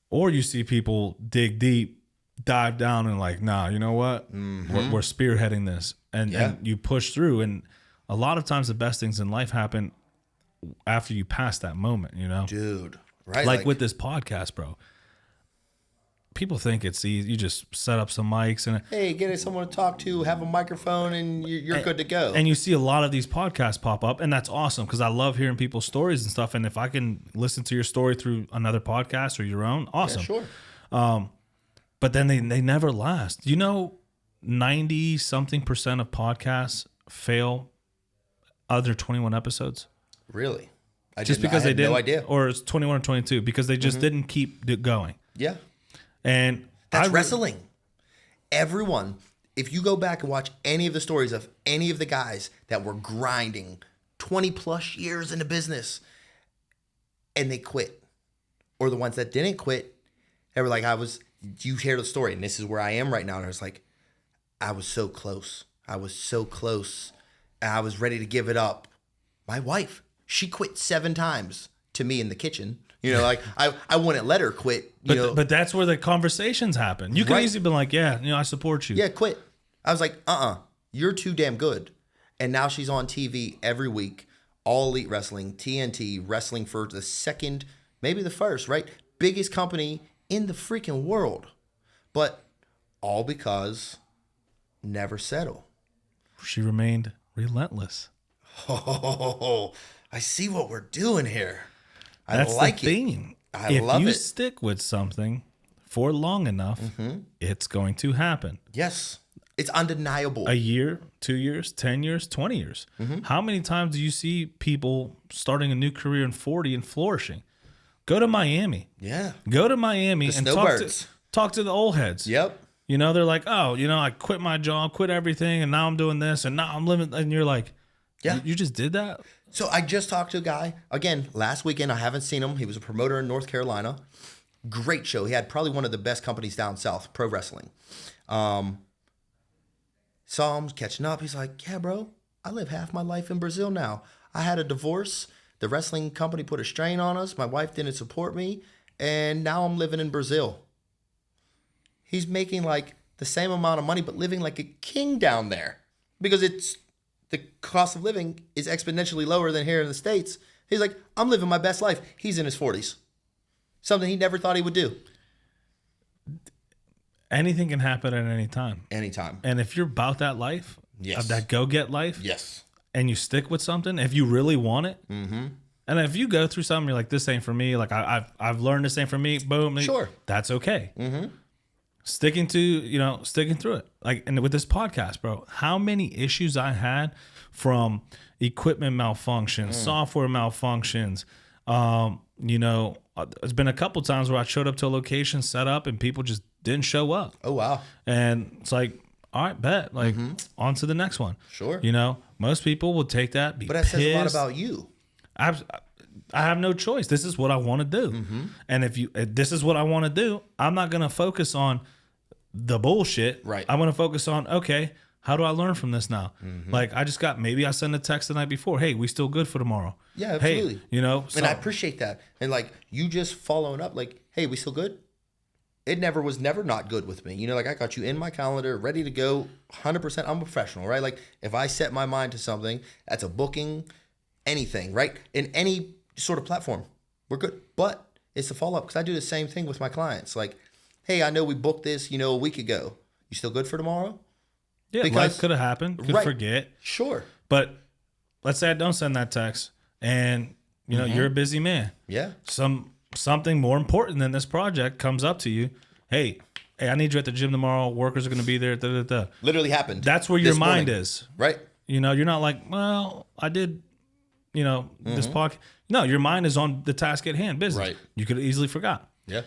Or you see people dig deep, dive down, and like, nah, you know what? We're spearheading this, and you push through. And a lot of times, the best things in life happen after you pass that moment. You know, Dude. Right. like with this podcast, bro. People think it's easy. You just set up some mics and Hey, get someone to talk to, have a microphone, and you're good to go. And you see a lot of these podcasts pop up, and that's awesome because I love hearing people's stories and stuff. And if I can listen to your story through another podcast or your own, awesome. Yeah, sure. But then they never last. You know, 90-something% of podcasts fail under 21 episodes. Really? Just because I they had didn't, no idea. or it's 21 or 22 because they just didn't keep it going. Yeah. And That's wrestling. Everyone, if you go back and watch any of the stories of any of the guys that were grinding 20 plus years in the business and they quit, or the ones that didn't quit, they were like, you hear the story, and this is where I am right now. And I was like, I was so close. I was so close. And I was ready to give it up. My wife, she quit 7 times to me in the kitchen. You know, like I wouldn't let her quit. But that's where the conversations happen. You can Right. easily be like, yeah, you know, I support you. Yeah, quit. I was like, you're too damn good. And now she's on TV every week, All Elite Wrestling, TNT, wrestling for the second, maybe the first, right? Biggest company in the freaking world. But all because never settle. She remained relentless. Oh, I see what we're doing here. I That's like the it. thing. I love if you it. stick with something for long enough, it's going to happen. Yes. It's undeniable. A year, 2 years, 10 years, 20 years. How many times do you see people starting a new career in 40 and flourishing? Go to Miami. Yeah. Go to Miami The and snowbirds. talk to the old heads. Yep. You know, they're like, oh, you know, I quit my job, quit everything, and now I'm doing this, and now I'm living. And you're like, Yeah. you just did that? So I just talked to a guy, again, last weekend. I haven't seen him. He was a promoter in North Carolina. Great show. He had probably one of the best companies down south, pro wrestling. Saw him catching up. He's like, yeah, bro, I live half my life in Brazil now. I had a divorce. The wrestling company put a strain on us. My wife didn't support me. And now I'm living in Brazil. He's making like the same amount of money, but living like a king down there because the cost of living is exponentially lower than here in the States. He's like, I'm living my best life. He's in his 40s. Something he never thought he would do. Anything can happen at any time. Anytime. And if you're about that life, Yes. of that go-get life, Yes. and you stick with something, if you really want it, and if you go through something, you're like, this ain't for me, like I've learned this ain't for me, boom, Sure. that's okay. Sticking through it. Like, and with this podcast, bro, how many issues I had from equipment malfunctions, software malfunctions. There's been a couple times where I showed up to a location set up and people just didn't show up. Oh, wow. And it's like, all right, bet. Like, on to the next one. Sure. You know, most people would take that, be But that says a lot pissed. about you. I have no choice. This is what I want to do. And if this is what I want to do, I'm not going to focus on the bullshit. Right. I'm going to focus on, okay, how do I learn from this now? Like, maybe I send a text the night before. Hey, we still good for tomorrow? Yeah, absolutely. Hey, you know, And I appreciate that. And like you just following up, like, hey, we still good? It was never not good with me. You know, like I got you in my calendar, ready to go, 100%. I'm a professional, right? Like if I set my mind to something, that's a booking, anything, right? In any sort of platform, we're good. But it's the follow up because I do the same thing with my clients. Like, hey, I know we booked this, a week ago. You still good for tomorrow? yeah, because- life could have happened. Could Right. forget. Sure. But let's say I don't send that text and, you're a busy man. Yeah. Something more important than this project comes up to you. Hey, I need you at the gym tomorrow. Workers are going to be there. Da, da, da. Literally happened. That's where your this mind morning. is. Right. You're not like, well, I did, this podcast. No, your mind is on the task at hand, business. Right. You could have easily forgot. Yeah.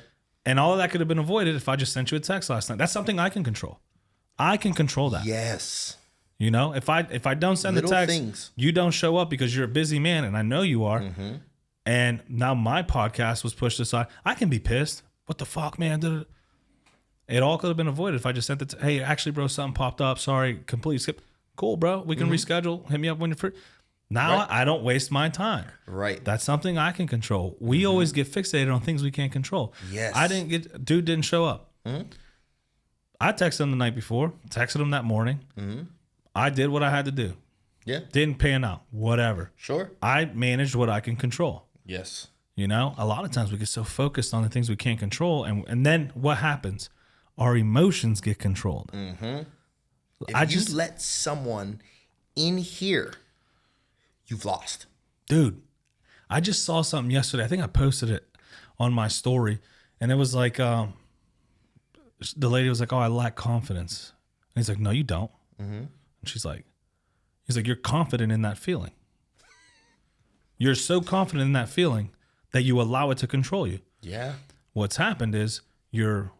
And all of that could have been avoided if I just sent you a text last night. That's something I can control. I can control that. Yes. If I don't send the Little text, things. you don't show up because you're a busy man, and I know you are. And now my podcast was pushed aside. I can be pissed. What the fuck, man? It all could have been avoided if I just sent it. Hey, actually, bro, something popped up. Sorry, completely skipped. Cool, bro. We can reschedule. Hit me up when you're free. Now Right. I don't waste my time. Right. That's something I can control. We always get fixated on things we can't control. Yes. Dude didn't show up. I texted him the night before, texted him that morning. I did what I had to do. Yeah. Didn't pan out. Whatever. Sure. I managed what I can control. Yes. A lot of times we get so focused on the things we can't control. And then what happens? Our emotions get controlled. If you let someone in here, you've lost. Dude, I just saw something yesterday. I think I posted it on my story. And it was like, the lady was like, oh, I lack confidence. And he's like, no, you don't. And he's like, you're confident in that feeling. You're so confident in that feeling that you allow it to control you. Yeah. What's happened is you're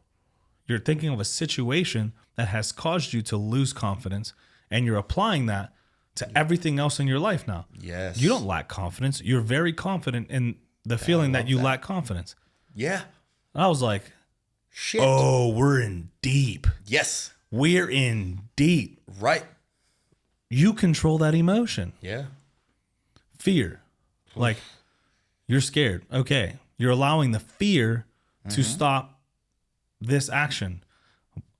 thinking of a situation that has caused you to lose confidence, and you're applying that to everything else in your life now. Yes. You don't lack confidence. You're very confident in the feeling that you lack confidence. Yeah. I was like, Shit. oh, we're in deep. Yes. We're in deep. Right. You control that emotion. Yeah. Fear. Like, you're scared. Okay. You're allowing the fear to stop this action.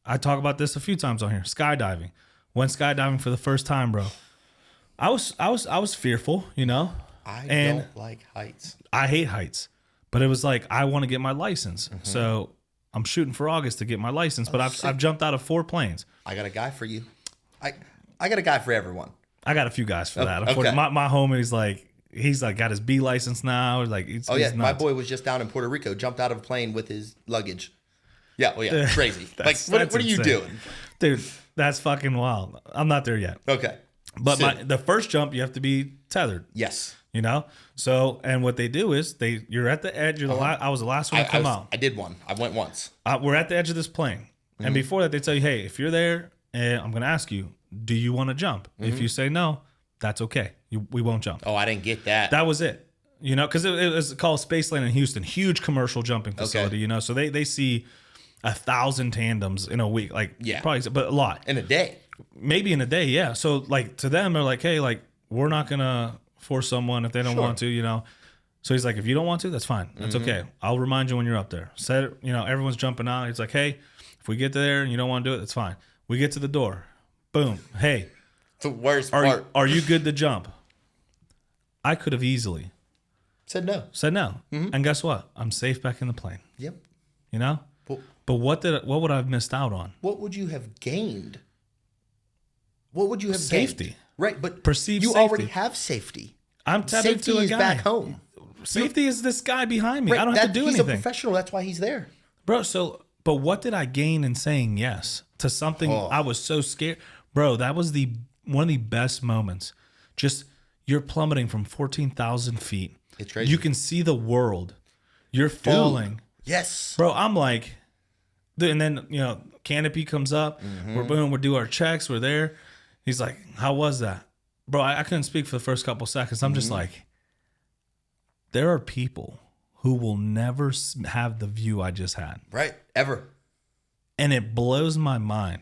I talk about this a few times on here. Skydiving. Went skydiving for the first time, bro. I was fearful, I And- don't like heights. I hate heights. But it was like, I want to get my license. So I'm shooting for August to get my license, but I've jumped out of 4 planes. I got a guy for you. I got a guy for everyone. I got a few guys for that. okay. My homie's like, he's like got his B license now. Like, he's my nuts. boy was just down in Puerto Rico, jumped out of a plane with his luggage. Yeah, crazy. Like, That's what are you insane. doing? Dude, that's fucking wild. I'm not there yet. Okay. But the first jump, you have to be tethered. Yes. You know? So, and what they do is you're at the edge. You're the I was the last one to come out. I did one. I went once. We're at the edge of this plane. And before that, they tell you, hey, if you're there, I'm going to ask you, do you want to jump? If you say no, that's okay. We won't jump. Oh, I didn't get that. That was it. You know, because it was called Spaceland in Houston. Huge commercial jumping facility, you know? So they see 1,000 tandems in a week. Like, probably, but a lot. In a day. Maybe in a day, yeah. So, like, to them, they're like, hey, like, we're not going to force someone if they don't want to, you know? So he's like, if you don't want to, that's fine. That's okay. I'll remind you when you're up there. Said, you know, everyone's jumping out. He's like, hey, if we get there and you don't want to do it, that's fine. We get to the door. Boom. Hey. The worst part. Are you good to jump? I could have easily said no. And guess what? I'm safe back in the plane. Yep. You know? But what would I have missed out on? What would you have gained? What would you have safety. gained? Right, but perceived you safety. already have safety. I'm tethered Safety to a is guy. back home. Safety is this guy behind me. Right, I don't have to do he's anything. He's a professional. That's why he's there. Bro, but what did I gain in saying yes to something I was so scared? Bro, that was one of the best moments. Just, you're plummeting from 14,000 feet. It's crazy. You can see the world. You're falling. Yes. Bro, I'm like, and then, you know, canopy comes up. We're do our checks. We're there. He's like, how was that? Bro, I couldn't speak for the first couple seconds. I'm just like, there are people who will never have the view I just had. Right. Ever. And it blows my mind.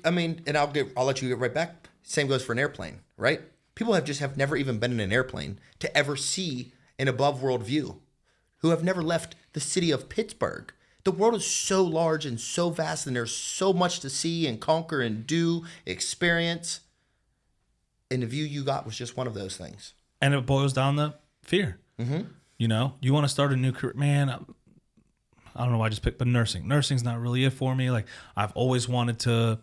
I mean, and I'll let you get right back. Same goes for an airplane, right? People have never even been in an airplane to ever see an above world view, who have never left the city of Pittsburgh. The world is so large and so vast, and there's so much to see and conquer and do, experience. And the view you got was just one of those things. And it boils down to fear. You know, you want to start a new career. Man, I don't know why I just picked, but nursing. Nursing's not really it for me. Like, I've always wanted to,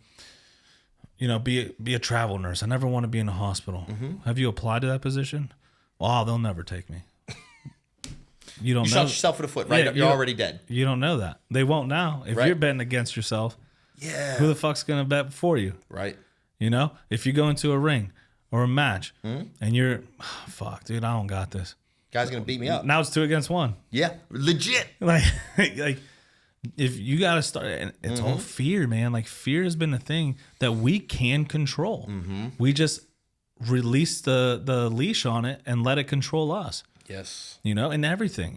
you know, be a travel nurse. I never want to be in a hospital. Have you applied to that position? Well, they'll never take me. You don't know. Shot yourself in the foot, right? You're already dead. You don't know that. They won't now. If you're betting against yourself, who the fuck's going to bet for you? Right. You know, if you go into a ring or a match and you're, fuck, dude, I don't got this. Guy's going to beat me up. Now it's 2 against 1. Yeah. Legit. Like if you got to start, and it's all fear, man. Like, fear has been a thing that we can control. We just release the leash on it and let it control us. Yes. You know, in everything.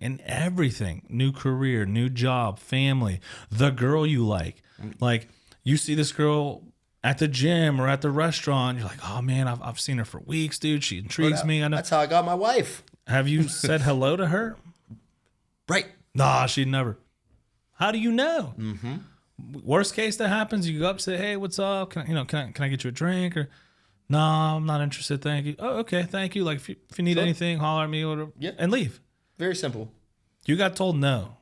New career, new job, family, the girl you like. Like, you see this girl at the gym or at the restaurant, you're like, oh man, I've seen her for weeks, dude. She intrigues me. I know. That's how I got my wife. Have you said hello to her? Right. Nah, she'd never. How do you know? Worst case that happens, you go up, say, hey, what's up? Can I get you a drink? Or, no, I'm not interested. Thank you. Oh, okay. Thank you. Like, if you need anything, holler at me or whatever. Yeah. And leave. Very simple. You got told no.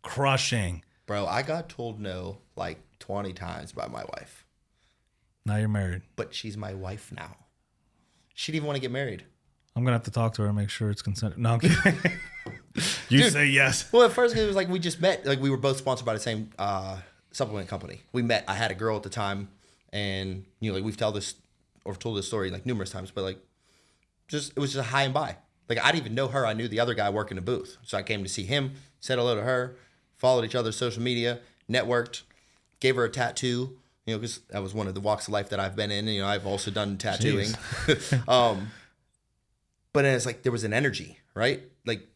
Crushing. Bro, I got told no like 20 times by my wife. Now you're married. But she's my wife now. She didn't even want to get married. I'm going to have to talk to her and make sure it's consented. No, I'm kidding. Dude, say yes. Well, at first it was like we just met. Like, we were both sponsored by the same supplement company. We met. I had a girl at the time, and you know, like, we've told this story like numerous times, but like, it was just a high and by. Like, I didn't even know her. I knew the other guy working the booth, so I came to see him, said hello to her, followed each other's social media, networked, gave her a tattoo. You know, because that was one of the walks of life that I've been in. You know, I've also done tattooing. But then it's like there was an energy, right? Like,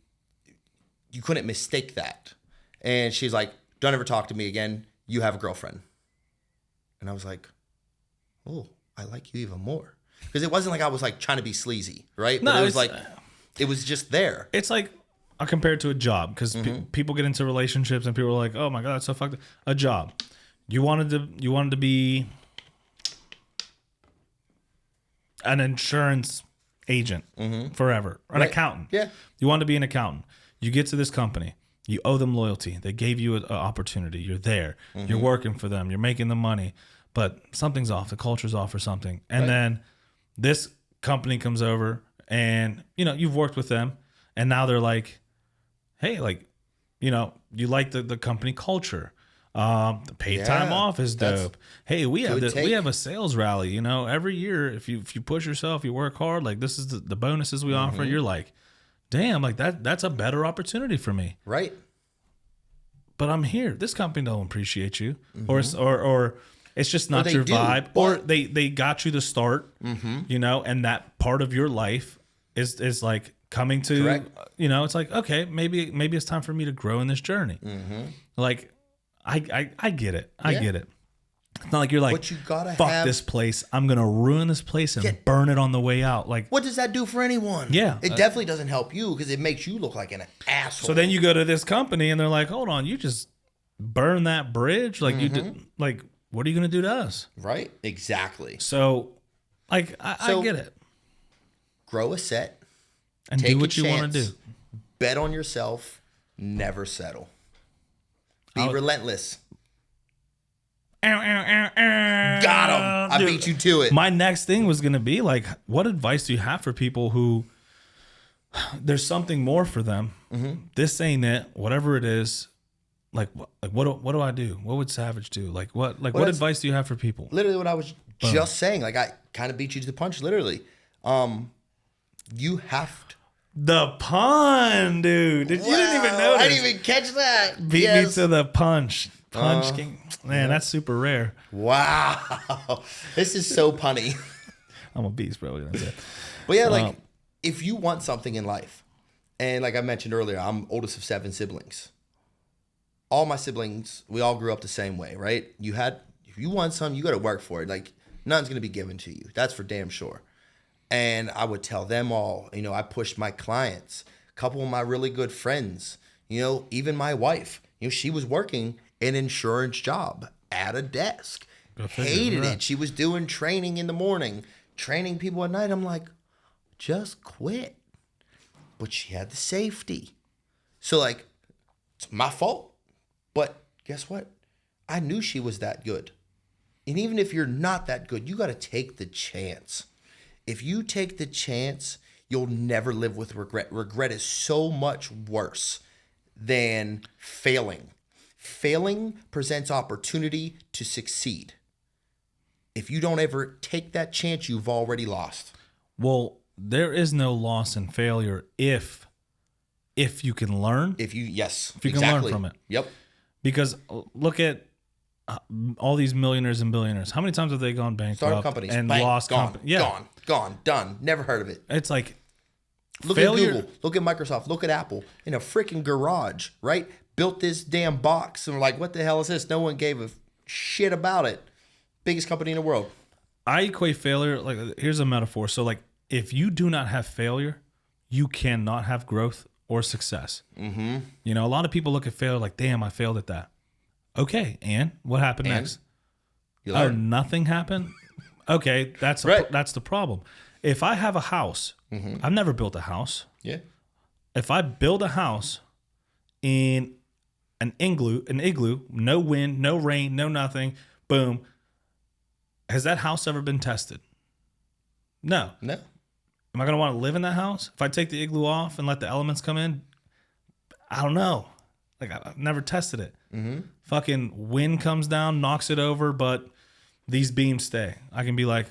you couldn't mistake that. And she's like, don't ever talk to me again. You have a girlfriend. And I was like, oh, I like you even more. Because it wasn't like I was like trying to be sleazy, right? No, but it was like, it was just there. It's like, I compare it to a job, because people get into relationships and people are like, oh my God, that's so fucked up. A job. You wanted to be an insurance agent forever, an accountant. Yeah. You wanted to be an accountant. You get to this company. You owe them loyalty. They gave you an opportunity. You're there. You're working for them. You're making the money. But something's off. The culture's off or something. And then This company comes over and, you've worked with them and now they're like, hey, like, you like the company culture. The paid time off is dope. Hey, we have a sales rally, every year. If you push yourself, you work hard, like this is the bonuses we offer. You're like, damn, like that's a better opportunity for me. Right. But I'm here. This company don't appreciate you, or it's just not your vibe, or they got you to start, and that part of your life is like coming to, Correct. It's like, okay, maybe it's time for me to grow in this journey. Like, I get it. I get it. It's not like you're like, but you gotta fuck this place. I'm going to ruin this place and burn it on the way out. Like, what does that do for anyone? Yeah. It definitely doesn't help you because it makes you look like an asshole. So then you go to this company and they're like, hold on, you just burn that bridge. Like you did, like, what are you going to do to us? Right. Exactly. So like, I get it. Grow a set. And do what you want to do. Bet on yourself. Never settle. Be relentless. Ow, ow, ow, ow. Got him. I beat you to it. My next thing was going to be like, what advice do you have for people who there's something more for them? This ain't it. Whatever it is. Like what do I do? What would Savage do? Like what advice do you have for people? Literally what I was just saying. Like I kind of beat you to the punch. Literally. You have to. The pun, dude. You didn't even notice. I didn't even catch that. Beat me to the punch. Punch king. Man, that's super rare. Wow. This is so punny. I'm a beast, bro. But yeah, like if you want something in life, and like I mentioned earlier, I'm oldest of 7 siblings. All my siblings, we all grew up the same way, right? If you want something, you got to work for it. Like nothing's going to be given to you. That's for damn sure. And I would tell them all, I pushed my clients, a couple of my really good friends, even my wife, she was working an insurance job at a desk, hated it. She was doing training in the morning, training people at night. I'm like, just quit. But she had the safety. So like, it's my fault. But guess what? I knew she was that good. And even if you're not that good, you got to take the chance. If you take the chance, you'll never live with regret. Regret is so much worse than failing. Failing presents opportunity to succeed. If you don't ever take that chance, you've already lost. Well, there is no loss in failure if you can learn. If you can learn from it. Yep. Because look at all these millionaires and billionaires. How many times have they gone bankrupt? Startup companies and bang, lost gone, companies? Yeah. Gone, done. Never heard of it. It's like look failure. at Google, look at Microsoft, look at Apple in a freaking garage, right? Built this damn box and we're like, what the hell is this? No one gave a shit about it. Biggest company in the world. I equate failure like here's a metaphor. So like if you do not have failure, you cannot have growth or success. A lot of people look at failure like, damn, I failed at that. Okay, and what happened next? Oh, nothing happened? Okay, that's the problem. If I have a house, I've never built a house. Yeah. If I build a house in an igloo, no wind, no rain, no nothing, boom, has that house ever been tested? No. No. Am I going to want to live in that house? If I take the igloo off and let the elements come in, I don't know. Like, I've never tested it. Fucking wind comes down, knocks it over, but these beams stay. I can be like,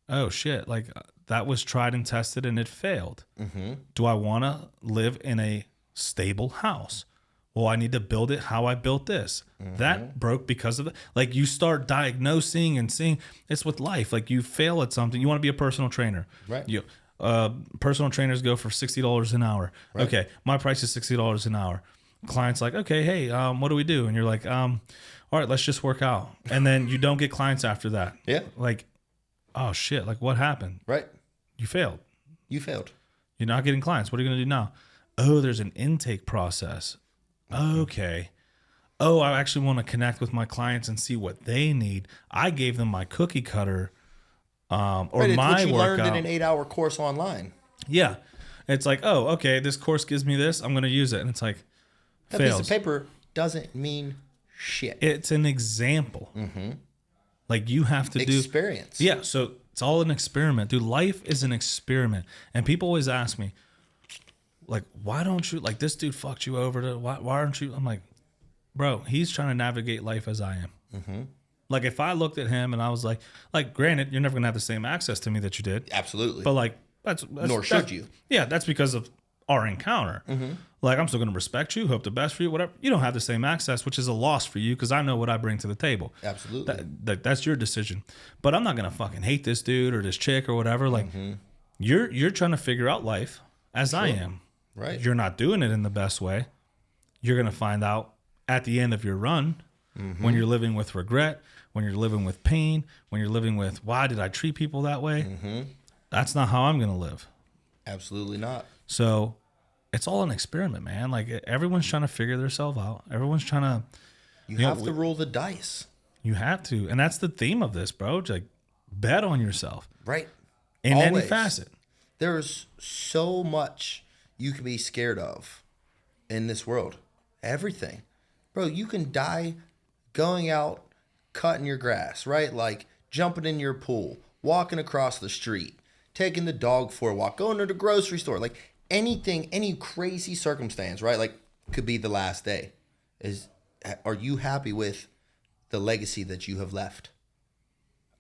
oh shit, like that was tried and tested and it failed. Do I want to live in a stable house? Well, I need to build it how I built this. That broke because of it. Like you start diagnosing and seeing. It's with life. Like you fail at something. You want to be a personal trainer. Right. You, personal trainers go for $60 an hour. Right. Okay, my price is $60 an hour. Client's like, okay, hey, what do we do? And you're like, all right, let's just work out. And then you don't get clients after that. Yeah. Like, oh shit, like what happened? Right. You failed. You're not getting clients. What are you going to do now? Oh, there's an intake process. Okay. Oh, I actually want to connect with my clients and see what they need. I gave them my cookie cutter or right, my what you workout. learned in an 8-hour course online. Yeah. It's like, oh, okay, this course gives me this. I'm going to use it. And it's like, that fails. piece of paper doesn't mean shit. It's an example. Like you have to do experience. Yeah. So It's all an experiment, dude. Life is an experiment. And people always ask me, like, why don't you, like, this dude fucked you over. Why aren't you? I'm like, bro, he's trying to navigate life as I am. Mm-hmm. Like, if I looked at him and I was like, granted, you're never going to have the same access to me that you did. Absolutely. But, like, that's Nor should you. Yeah, that's because of our encounter. Mm-hmm. Like, I'm still going to respect you, hope the best for you, whatever. You don't have the same access, which is a loss for you because I know what I bring to the table. Absolutely. That's your decision. But I'm not going to fucking hate this dude or this chick or whatever. Like, you're trying to figure out life as I am. Right. You're not doing it in the best way. You're going to find out at the end of your run when you're living with regret, when you're living with pain, when you're living with, why did I treat people that way? That's not how I'm going to live. Absolutely not. So it's all an experiment, man. Like, everyone's trying to figure themselves out. Everyone's trying to. You have to roll the dice. You have to. And that's the theme of this, bro. Like, bet on yourself. Right. In Always. any facet. There's so much you can be scared of in this world. Everything. Bro, you can die going out, cutting your grass, right? Like jumping in your pool, walking across the street, taking the dog for a walk, going to the grocery store. Like anything, any crazy circumstance, right? Like could be the last day. Are you happy with the legacy that you have left?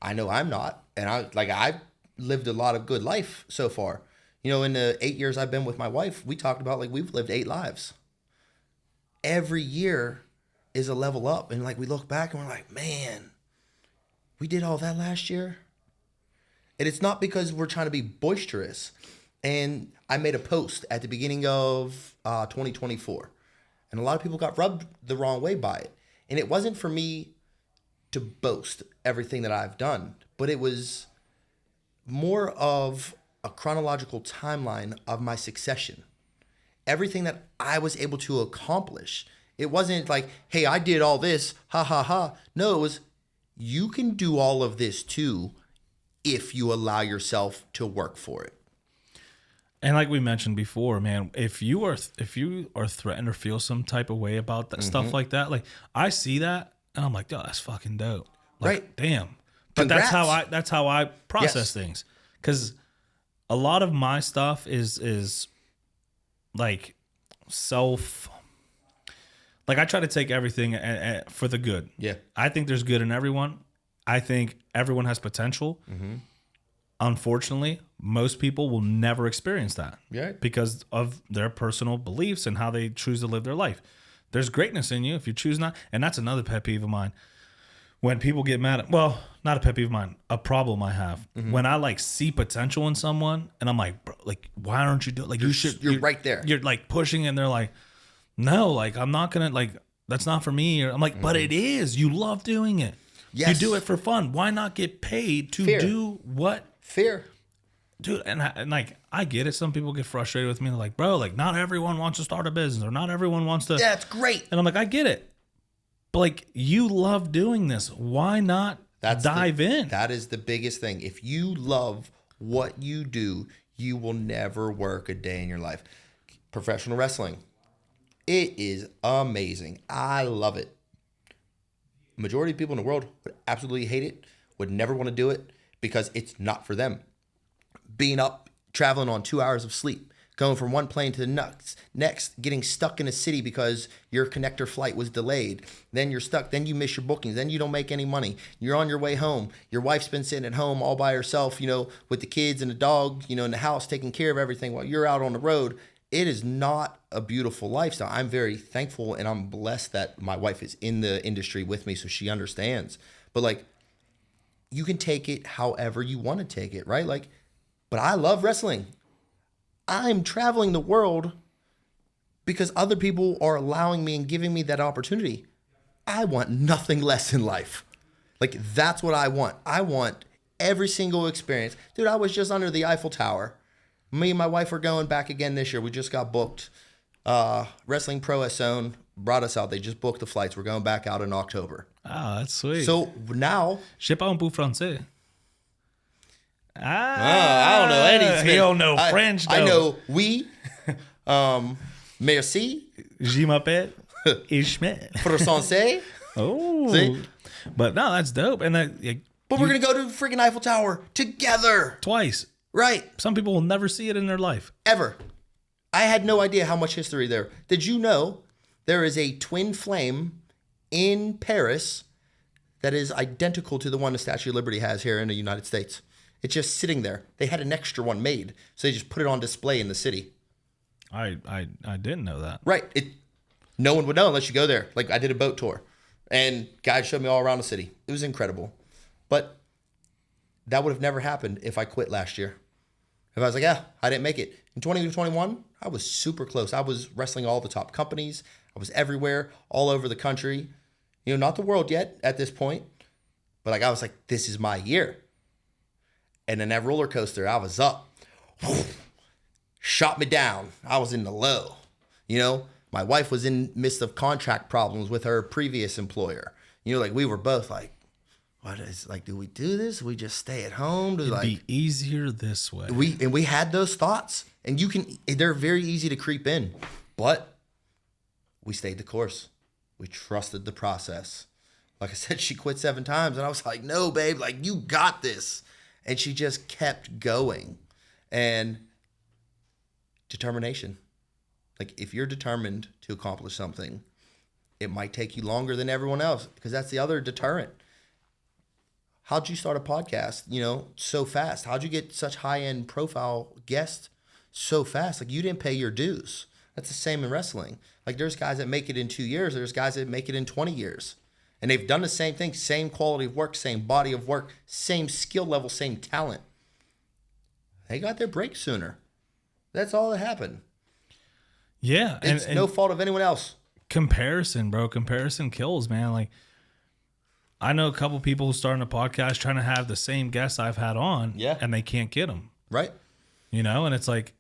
I know I'm not. And I've lived a lot of good life so far. You know, in the 8 years I've been with my wife, we talked about like we've lived 8 lives. Every year is a level up. And like we look back and we're like, man, we did all that last year. And it's not because we're trying to be boisterous. And I made a post at the beginning of 2024. And a lot of people got rubbed the wrong way by it. And it wasn't for me to boast everything that I've done, but it was more of a chronological timeline of my succession. Everything that I was able to accomplish. It wasn't like, hey, I did all this, ha ha ha. No, it was, you can do all of this too if you allow yourself to work for it. And like we mentioned before, man, if you are threatened or feel some type of way about that stuff like that, like I see that and I'm like, yo, that's fucking dope. Like, right. Damn. But Congrats. that's how I process things. Because a lot of my stuff is like like I try to take everything for the good. Yeah. I think there's good in everyone. I think everyone has potential. Unfortunately, most people will never experience that because of their personal beliefs and how they choose to live their life. There's greatness in you if you choose not. And that's another pet peeve of mine. When people get mad at, well, not a pet peeve of mine, a problem I have. When I like see potential in someone and I'm like, bro, like, why aren't you doing, like, you're right there. You're like pushing and they're like, no, like, I'm not going to, like, that's not for me. Or I'm like, but it is. You love doing it. Yes. You do it for fun. Why not get paid to do what? Fear. Dude, and like, I get it. Some people get frustrated with me. They're like, bro, like, not everyone wants to start a business or not everyone wants to. That's great. And I'm like, I get it. But like, you love doing this. Why not dive in? That is the biggest thing. If you love what you do, you will never work a day in your life. Professional wrestling. It is amazing. I love it. Majority of people in the world would absolutely hate it, would never want to do it because it's not for them. Being up, traveling on 2 hours of sleep, going from one plane to the next, getting stuck in a city because your connector flight was delayed. Then you're stuck. Then you miss your bookings. Then you don't make any money. You're on your way home. Your wife's been sitting at home all by herself, you know, with the kids and the dog, you know, in the house, taking care of everything while you're out on the road. It is not a beautiful lifestyle. I'm very thankful and I'm blessed that my wife is in the industry with me so she understands. But like, you can take it however you want to take it, right? Like, but I love wrestling. I'm traveling the world because other people are allowing me and giving me that opportunity. I want nothing less in life. Like, that's what I want. I want every single experience. Dude, I was just under the Eiffel Tower. Me and my wife are going back again this year. We just got booked. Wrestling Pro Zone brought us out. They just booked the flights. We're going back out in October. Ah, that's sweet. So now... Je sais pas un peu français. I don't know anything. He don't know French, though. I know oui, merci, Je m'appelle Ishmael. français. Oh. See? But no, that's dope. And that, But we're going to go to the freaking Eiffel Tower together. Twice. Right. Some people will never see it in their life. Ever. I had no idea how much history there. Did you know there is a twin flame in Paris that is identical to the one the Statue of Liberty has here in the United States? It's just sitting there. They had an extra one made, so they just put it on display in the city. I didn't know that. Right. No one would know unless you go there. Like, I did a boat tour, and guys showed me all around the city. It was incredible. But that would have never happened if I quit last year. If I was like, I didn't make it. In 2021, I was super close. I was wrestling all the top companies. I was everywhere, all over the country. Not the world yet at this point. But like, I was like, this is my year. And then that roller coaster, I was up. Shot me down. I was in the low. My wife was in midst of contract problems with her previous employer. Like, we were both like, what is, like, do we do this? Do we just stay at home? It'd be easier this way. We had those thoughts, and they're very easy to creep in, but we stayed the course. We trusted the process. Like I said, she quit 7 times, and I was like, no, babe, like, you got this. And she just kept going. And determination. Like, if you're determined to accomplish something, it might take you longer than everyone else, because that's the other deterrent. How'd you start a podcast, so fast? How'd you get such high-end profile guests so fast? Like, you didn't pay your dues. That's the same in wrestling. Like, there's guys that make it in 2 years. There's guys that make it in 20 years. And they've done the same thing, same quality of work, same body of work, same skill level, same talent. They got their break sooner. That's all that happened. Yeah. It's no fault of anyone else. Comparison, bro. Comparison kills, man. Like, I know a couple people who starting a podcast trying to have the same guests I've had on, and they can't get them. Right. And it's like,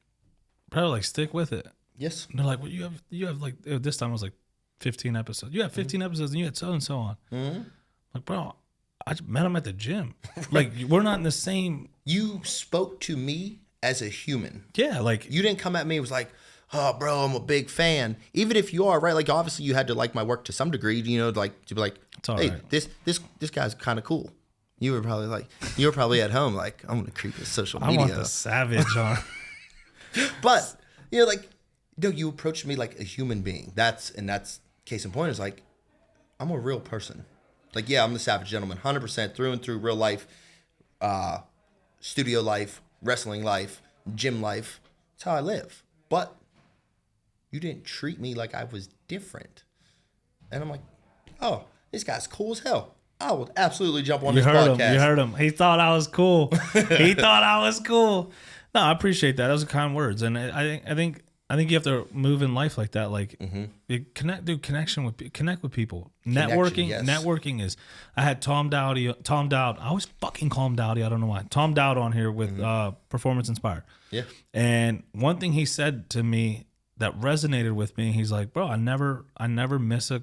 bro, like, stick with it. Yes. And they're like, well, you have like, this time it was like 15 episodes. You have 15 episodes and you had so and so on. Mm-hmm. Like, bro, I just met him at the gym. Like, we're not in the same. You spoke to me as a human. Yeah. Like, you didn't come at me and was like, oh, bro, I'm a big fan. Even if you are, right? Like, obviously you had to like my work to some degree, like, to be like, hey, right. this guy's kind of cool. You were probably at home like, I'm going to creep his social media. I want the savage on. But, like, you approached me like a human being. That's case in point is like, I'm a real person. Like, yeah, I'm the savage gentleman, 100% through and through, real life, studio life, wrestling life, gym life. That's how I live. But you didn't treat me like I was different. And I'm like, oh, this guy's cool as hell. I will absolutely jump on this podcast. You heard him. He thought I was cool. He thought I was cool. No, I appreciate that. Those are kind words. And I think you have to move in life like that. Like, connect with people. Networking is. I had Tom Dowd. I always fucking call him Dowdy. I don't know why. Tom Dowd on here with Performance Inspired. Yeah. And one thing he said to me that resonated with me, he's like, bro, I never miss a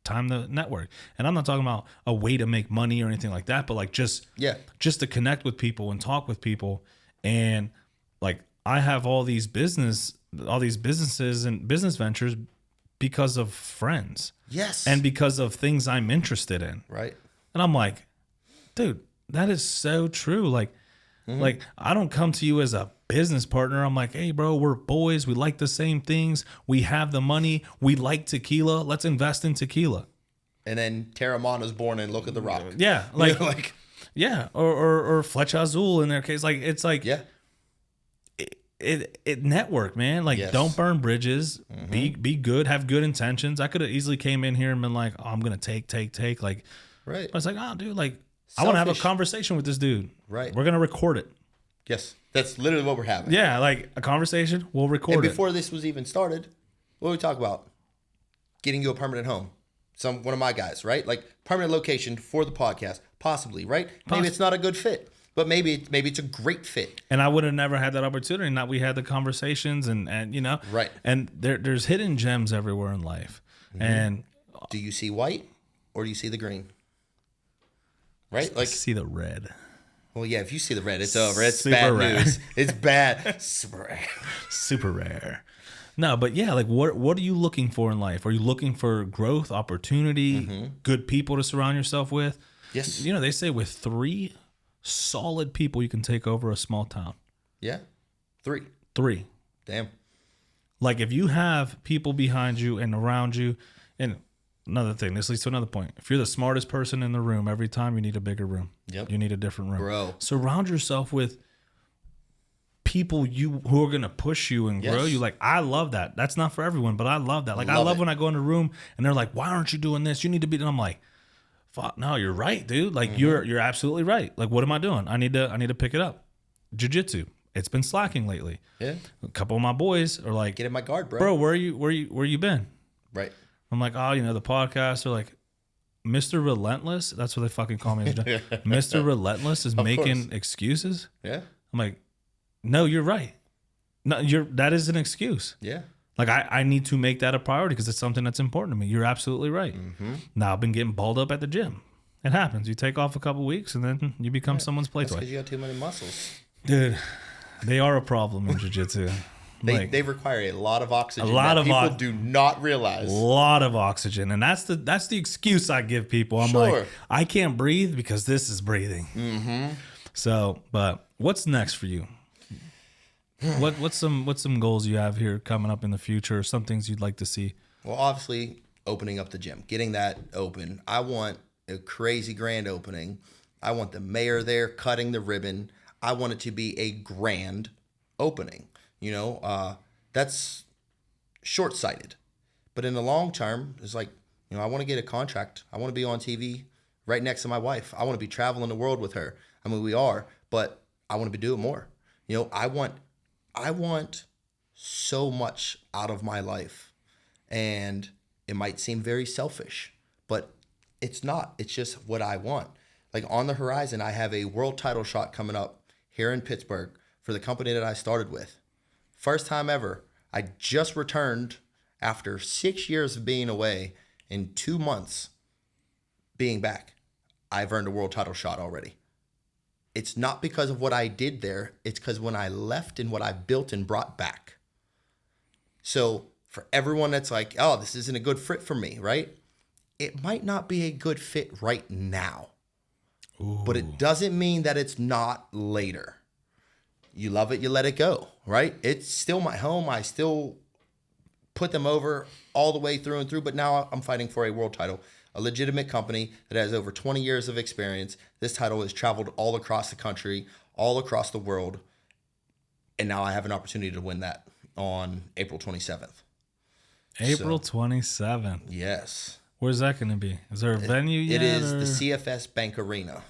time to network. And I'm not talking about a way to make money or anything like that, but like just to connect with people and talk with people. And like, I have all these businesses and business ventures because of friends. Yes. And because of things I'm interested in. Right. And I'm like, dude, that is so true. Like, like, I don't come to you as a business partner. I'm like, hey, bro, we're boys. We like the same things. We have the money. We like tequila. Let's invest in tequila. And then Terramana's born and Look at the Rock. Yeah. Like, yeah. Or Flecha Azul in their case. Like, it's like, yeah. It network, man. Like, don't burn bridges. Be good. Have good intentions. I could have easily came in here and been like, oh, I'm going to take. Like, right. I was like, oh, dude, like, I want to have a conversation with this dude. Right. We're going to record it. Yes. That's literally what we're having. Yeah. Like, a conversation. We'll record it. And before this was even started, what did we talk about? Getting you a permanent home. One of my guys, right? Like, permanent location for the podcast. Possibly, right? Maybe it's not a good fit. But maybe it's a great fit. And I would have never had that opportunity. Not we had the conversations and Right. And there's hidden gems everywhere in life. And do you see white or do you see the green? Right? Like, see the red. Well, yeah, if you see the red, it's over. It's Super bad rare. news. It's bad. Super rare. Super rare. No, but yeah, like what are you looking for in life? Are you looking for growth, opportunity, good people to surround yourself with? Yes. You know, they say with 3 solid people, you can take over a small town. Yeah. 3. 3. Damn. Like if you have people behind you and around you, and another thing, this leads to another point. If you're the smartest person in the room, every time you need a bigger room. Yep. You need a different room. Bro. Surround yourself with people who are gonna push you and grow Yes. you. Like I love that. That's not for everyone, but I love that. Like I love it. when I go in a room and they're like, "Why aren't you doing this? You need to be." And I'm like, "Fuck, no, you're right, dude. Like you're absolutely right. Like what am I doing? I need to pick it up." Jiu-jitsu. It's been slacking lately. Yeah. A couple of my boys are like, Get in my guard, bro. "Bro, where you been?" Right. I'm like, "Oh, the podcast." They're like, "Mr. Relentless." That's what they fucking call me. Mr. Relentless is making excuses. Yeah. I'm like, "No, you're right. No, that is an excuse. Yeah. Like I need to make that a priority because it's something that's important to me. You're absolutely right." Now I've been getting balled up at the gym. It happens. You take off a couple weeks and then you become someone's play That's toy. because you got too many muscles. Dude, they are a problem in jiu-jitsu. They require a lot of oxygen. A lot that of people do not realize. A lot of oxygen, and that's the excuse I give people. I'm Sure. like, I can't breathe because this is breathing. So, but what's next for you? What's some goals you have here coming up in the future? Some things you'd like to see? Well, obviously, opening up the gym, getting that open. I want a crazy grand opening. I want the mayor there cutting the ribbon. I want it to be a grand opening. That's short-sighted. But in the long term, it's like, I want to get a contract. I want to be on TV right next to my wife. I want to be traveling the world with her. I mean, we are, but I want to be doing more. I want so much out of my life. And it might seem very selfish, but it's not. It's just what I want. Like on the horizon, I have a world title shot coming up here in Pittsburgh for the company that I started with. First time ever. I just returned after 6 years of being away and 2 months being back. I've earned a world title shot already. It's not because of what I did there. It's because when I left and what I built and brought back. So for everyone that's like, oh, this isn't a good fit for me, right? It might not be a good fit right now. Ooh. But it doesn't mean that it's not later. You love it, you let it go, right? It's still my home. I still put them over all the way through and through, but now I'm fighting for a world title, a legitimate company that has over 20 years of experience. This title has traveled all across the country, all across the world, and now I have an opportunity to win that on April 27th. April 27th. Yes. Where's that going to be? Is there a venue yet? It is the CFS Bank Arena.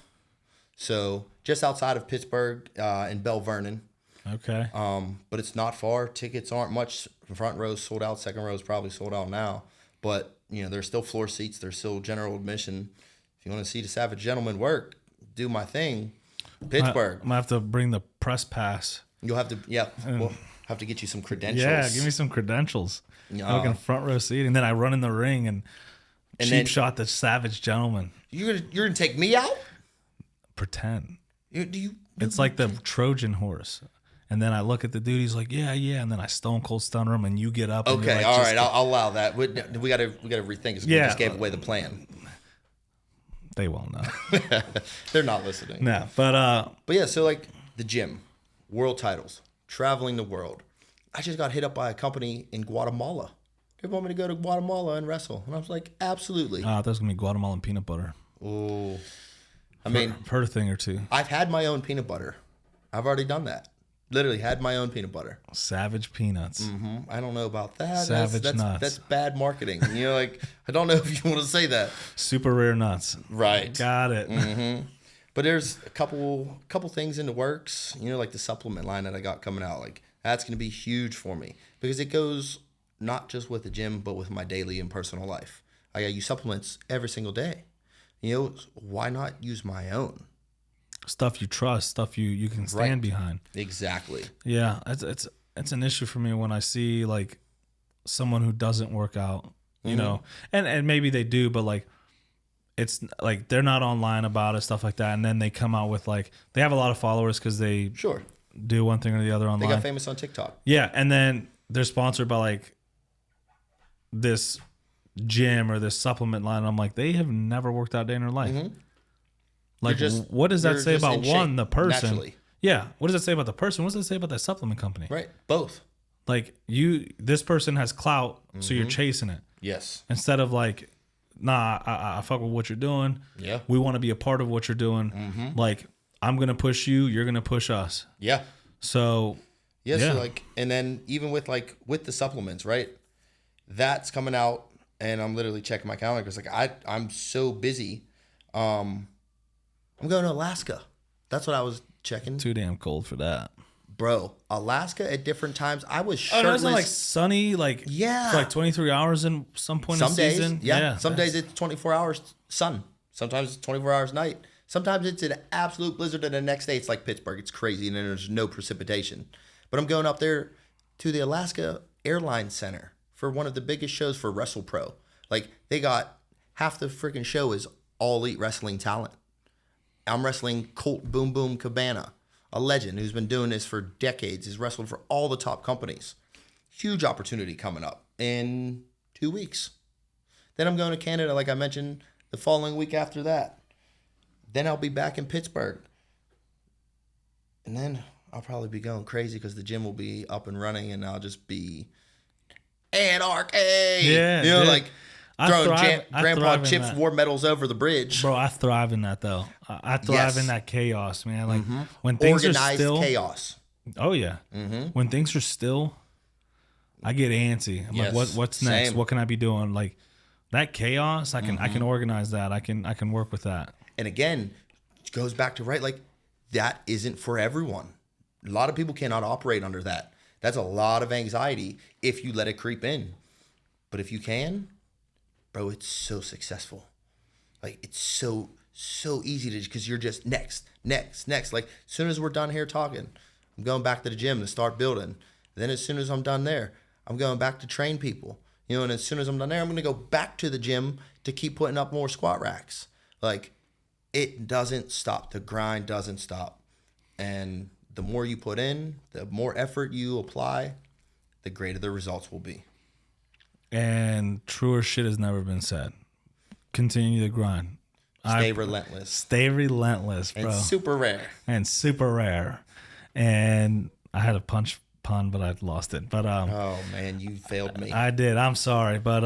So just outside of Pittsburgh in Bell Vernon. Okay. But it's not far. Tickets aren't much. Front row's sold out. Second row's probably sold out now. But, there's still floor seats. There's still general admission. If you want to see the Savage Gentleman work, do my thing. Pittsburgh. I'm going to have to bring the press pass. You'll have to, we'll have to get you some credentials. Yeah, give me some credentials. I'm looking front row seat, and then I run in the ring and cheap then, shot the Savage Gentleman. You're gonna take me out? Pretend. You It's like the Trojan horse. And then I look at the dude, he's like, yeah. And then I stone cold stunner him, and you get up. And okay, you're like, all right, I'll allow that. We gotta rethink it. We just gave away the plan. They won't know. They're not listening. No, but yeah, so like the gym, world titles, traveling the world. I just got hit up by a company in Guatemala. They want me to go to Guatemala and wrestle, and I was like, absolutely. there's gonna be Guatemalan peanut butter. Oh, I mean, I've heard a thing or two. I've had my own peanut butter. I've already done that. Literally had my own peanut butter. Savage peanuts. Mm-hmm. I don't know about that. Savage nuts. That's bad marketing. Like I don't know if you want to say that. Super rare nuts. Right. Got it. Mm-hmm. But there's a couple things in the works. Like the supplement line that I got coming out. Like that's going to be huge for me because it goes not just with the gym, but with my daily and personal life. I got use supplements every single day. Why not use my own? Stuff you trust, stuff you can stand behind. Exactly. Yeah, it's an issue for me when I see like someone who doesn't work out, and maybe they do, but like it's like they're not online about it, stuff like that, and then they come out with like they have a lot of followers because they do one thing or the other online. They got famous on TikTok. Yeah, and then they're sponsored by like this gym or this supplement line. And I'm like, they have never worked out a day in their life. Like, just- what does that you're say just about in one, shape, the person? naturally. Yeah. What does that say about the person? What does that say about that supplement company? Right. Both. Like this person has clout, so you're chasing it Yes. instead of like, nah, I fuck with what you're doing. Yeah. We want to be a part of what you're doing. Like, I'm gonna push you, you're gonna push us. Yeah. So Yeah, Yeah. so like, and then even with the supplements, right? That's coming out, and I'm literally checking my calendar because like I'm so busy. I'm going to Alaska. That's what I was checking, too damn cold for that. bro. Alaska at different times. I was Oh, no, shirtless. it's like sunny, like Yeah. for like 23 hours in some point Some in the days, season. yeah. Some days it's 24 hours sun. Sometimes it's 24 hours night. Sometimes it's an absolute blizzard, and the next day it's like Pittsburgh. It's crazy, and then there's no precipitation. But I'm going up there to the Alaska Airlines Center for one of the biggest shows for WrestlePro. Like, they got half the freaking show is all elite wrestling talent. I'm wrestling Colt Boom Boom Cabana, a legend who's been doing this for decades. He's wrestled for all the top companies. Huge opportunity coming up in 2 weeks. Then I'm going to Canada, like I mentioned, the following week after that. Then I'll be back in Pittsburgh. And then I'll probably be going crazy because the gym will be up and running, and I'll just be anarchy. Yeah, You know, dude. like I throwing thrive Grandpa in Chip's that. war medals over the bridge. Bro, I thrive in that though. I thrive Yes. in that chaos, man. Like when things Organized are still. chaos. Oh yeah. When things are still, I get antsy. I'm Yes, like, what's next? same. What can I be doing? Like that chaos, I can organize that. I can work with that. And again, it goes back to like that isn't for everyone. A lot of people cannot operate under that. That's a lot of anxiety if you let it creep in. But if you can, bro, it's so successful. Like, it's so easy to, because you're just next. Like, as soon as we're done here talking, I'm going back to the gym to start building. Then as soon as I'm done there, I'm going back to train people. You know, and as soon as I'm done there, I'm going to go back to the gym to keep putting up more squat racks. Like, it doesn't stop. The grind doesn't stop. And the more you put in, the more effort you apply, the greater the results will be. And truer shit has never been said. Continue to grind. Stay relentless. Stay relentless, bro. And super rare. And super rare. And I had a punch pun, but I lost it. But Oh, man, you failed me. I did. I'm sorry. But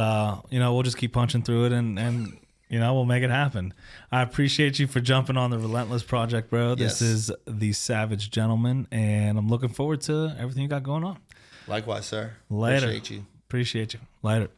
we'll just keep punching through it and we'll make it happen. I appreciate you for jumping on the Relentless project, bro. This Yes. is the Savage Gentleman, and I'm looking forward to everything you got going on. Likewise, sir. Later. Appreciate you. Appreciate you. Later.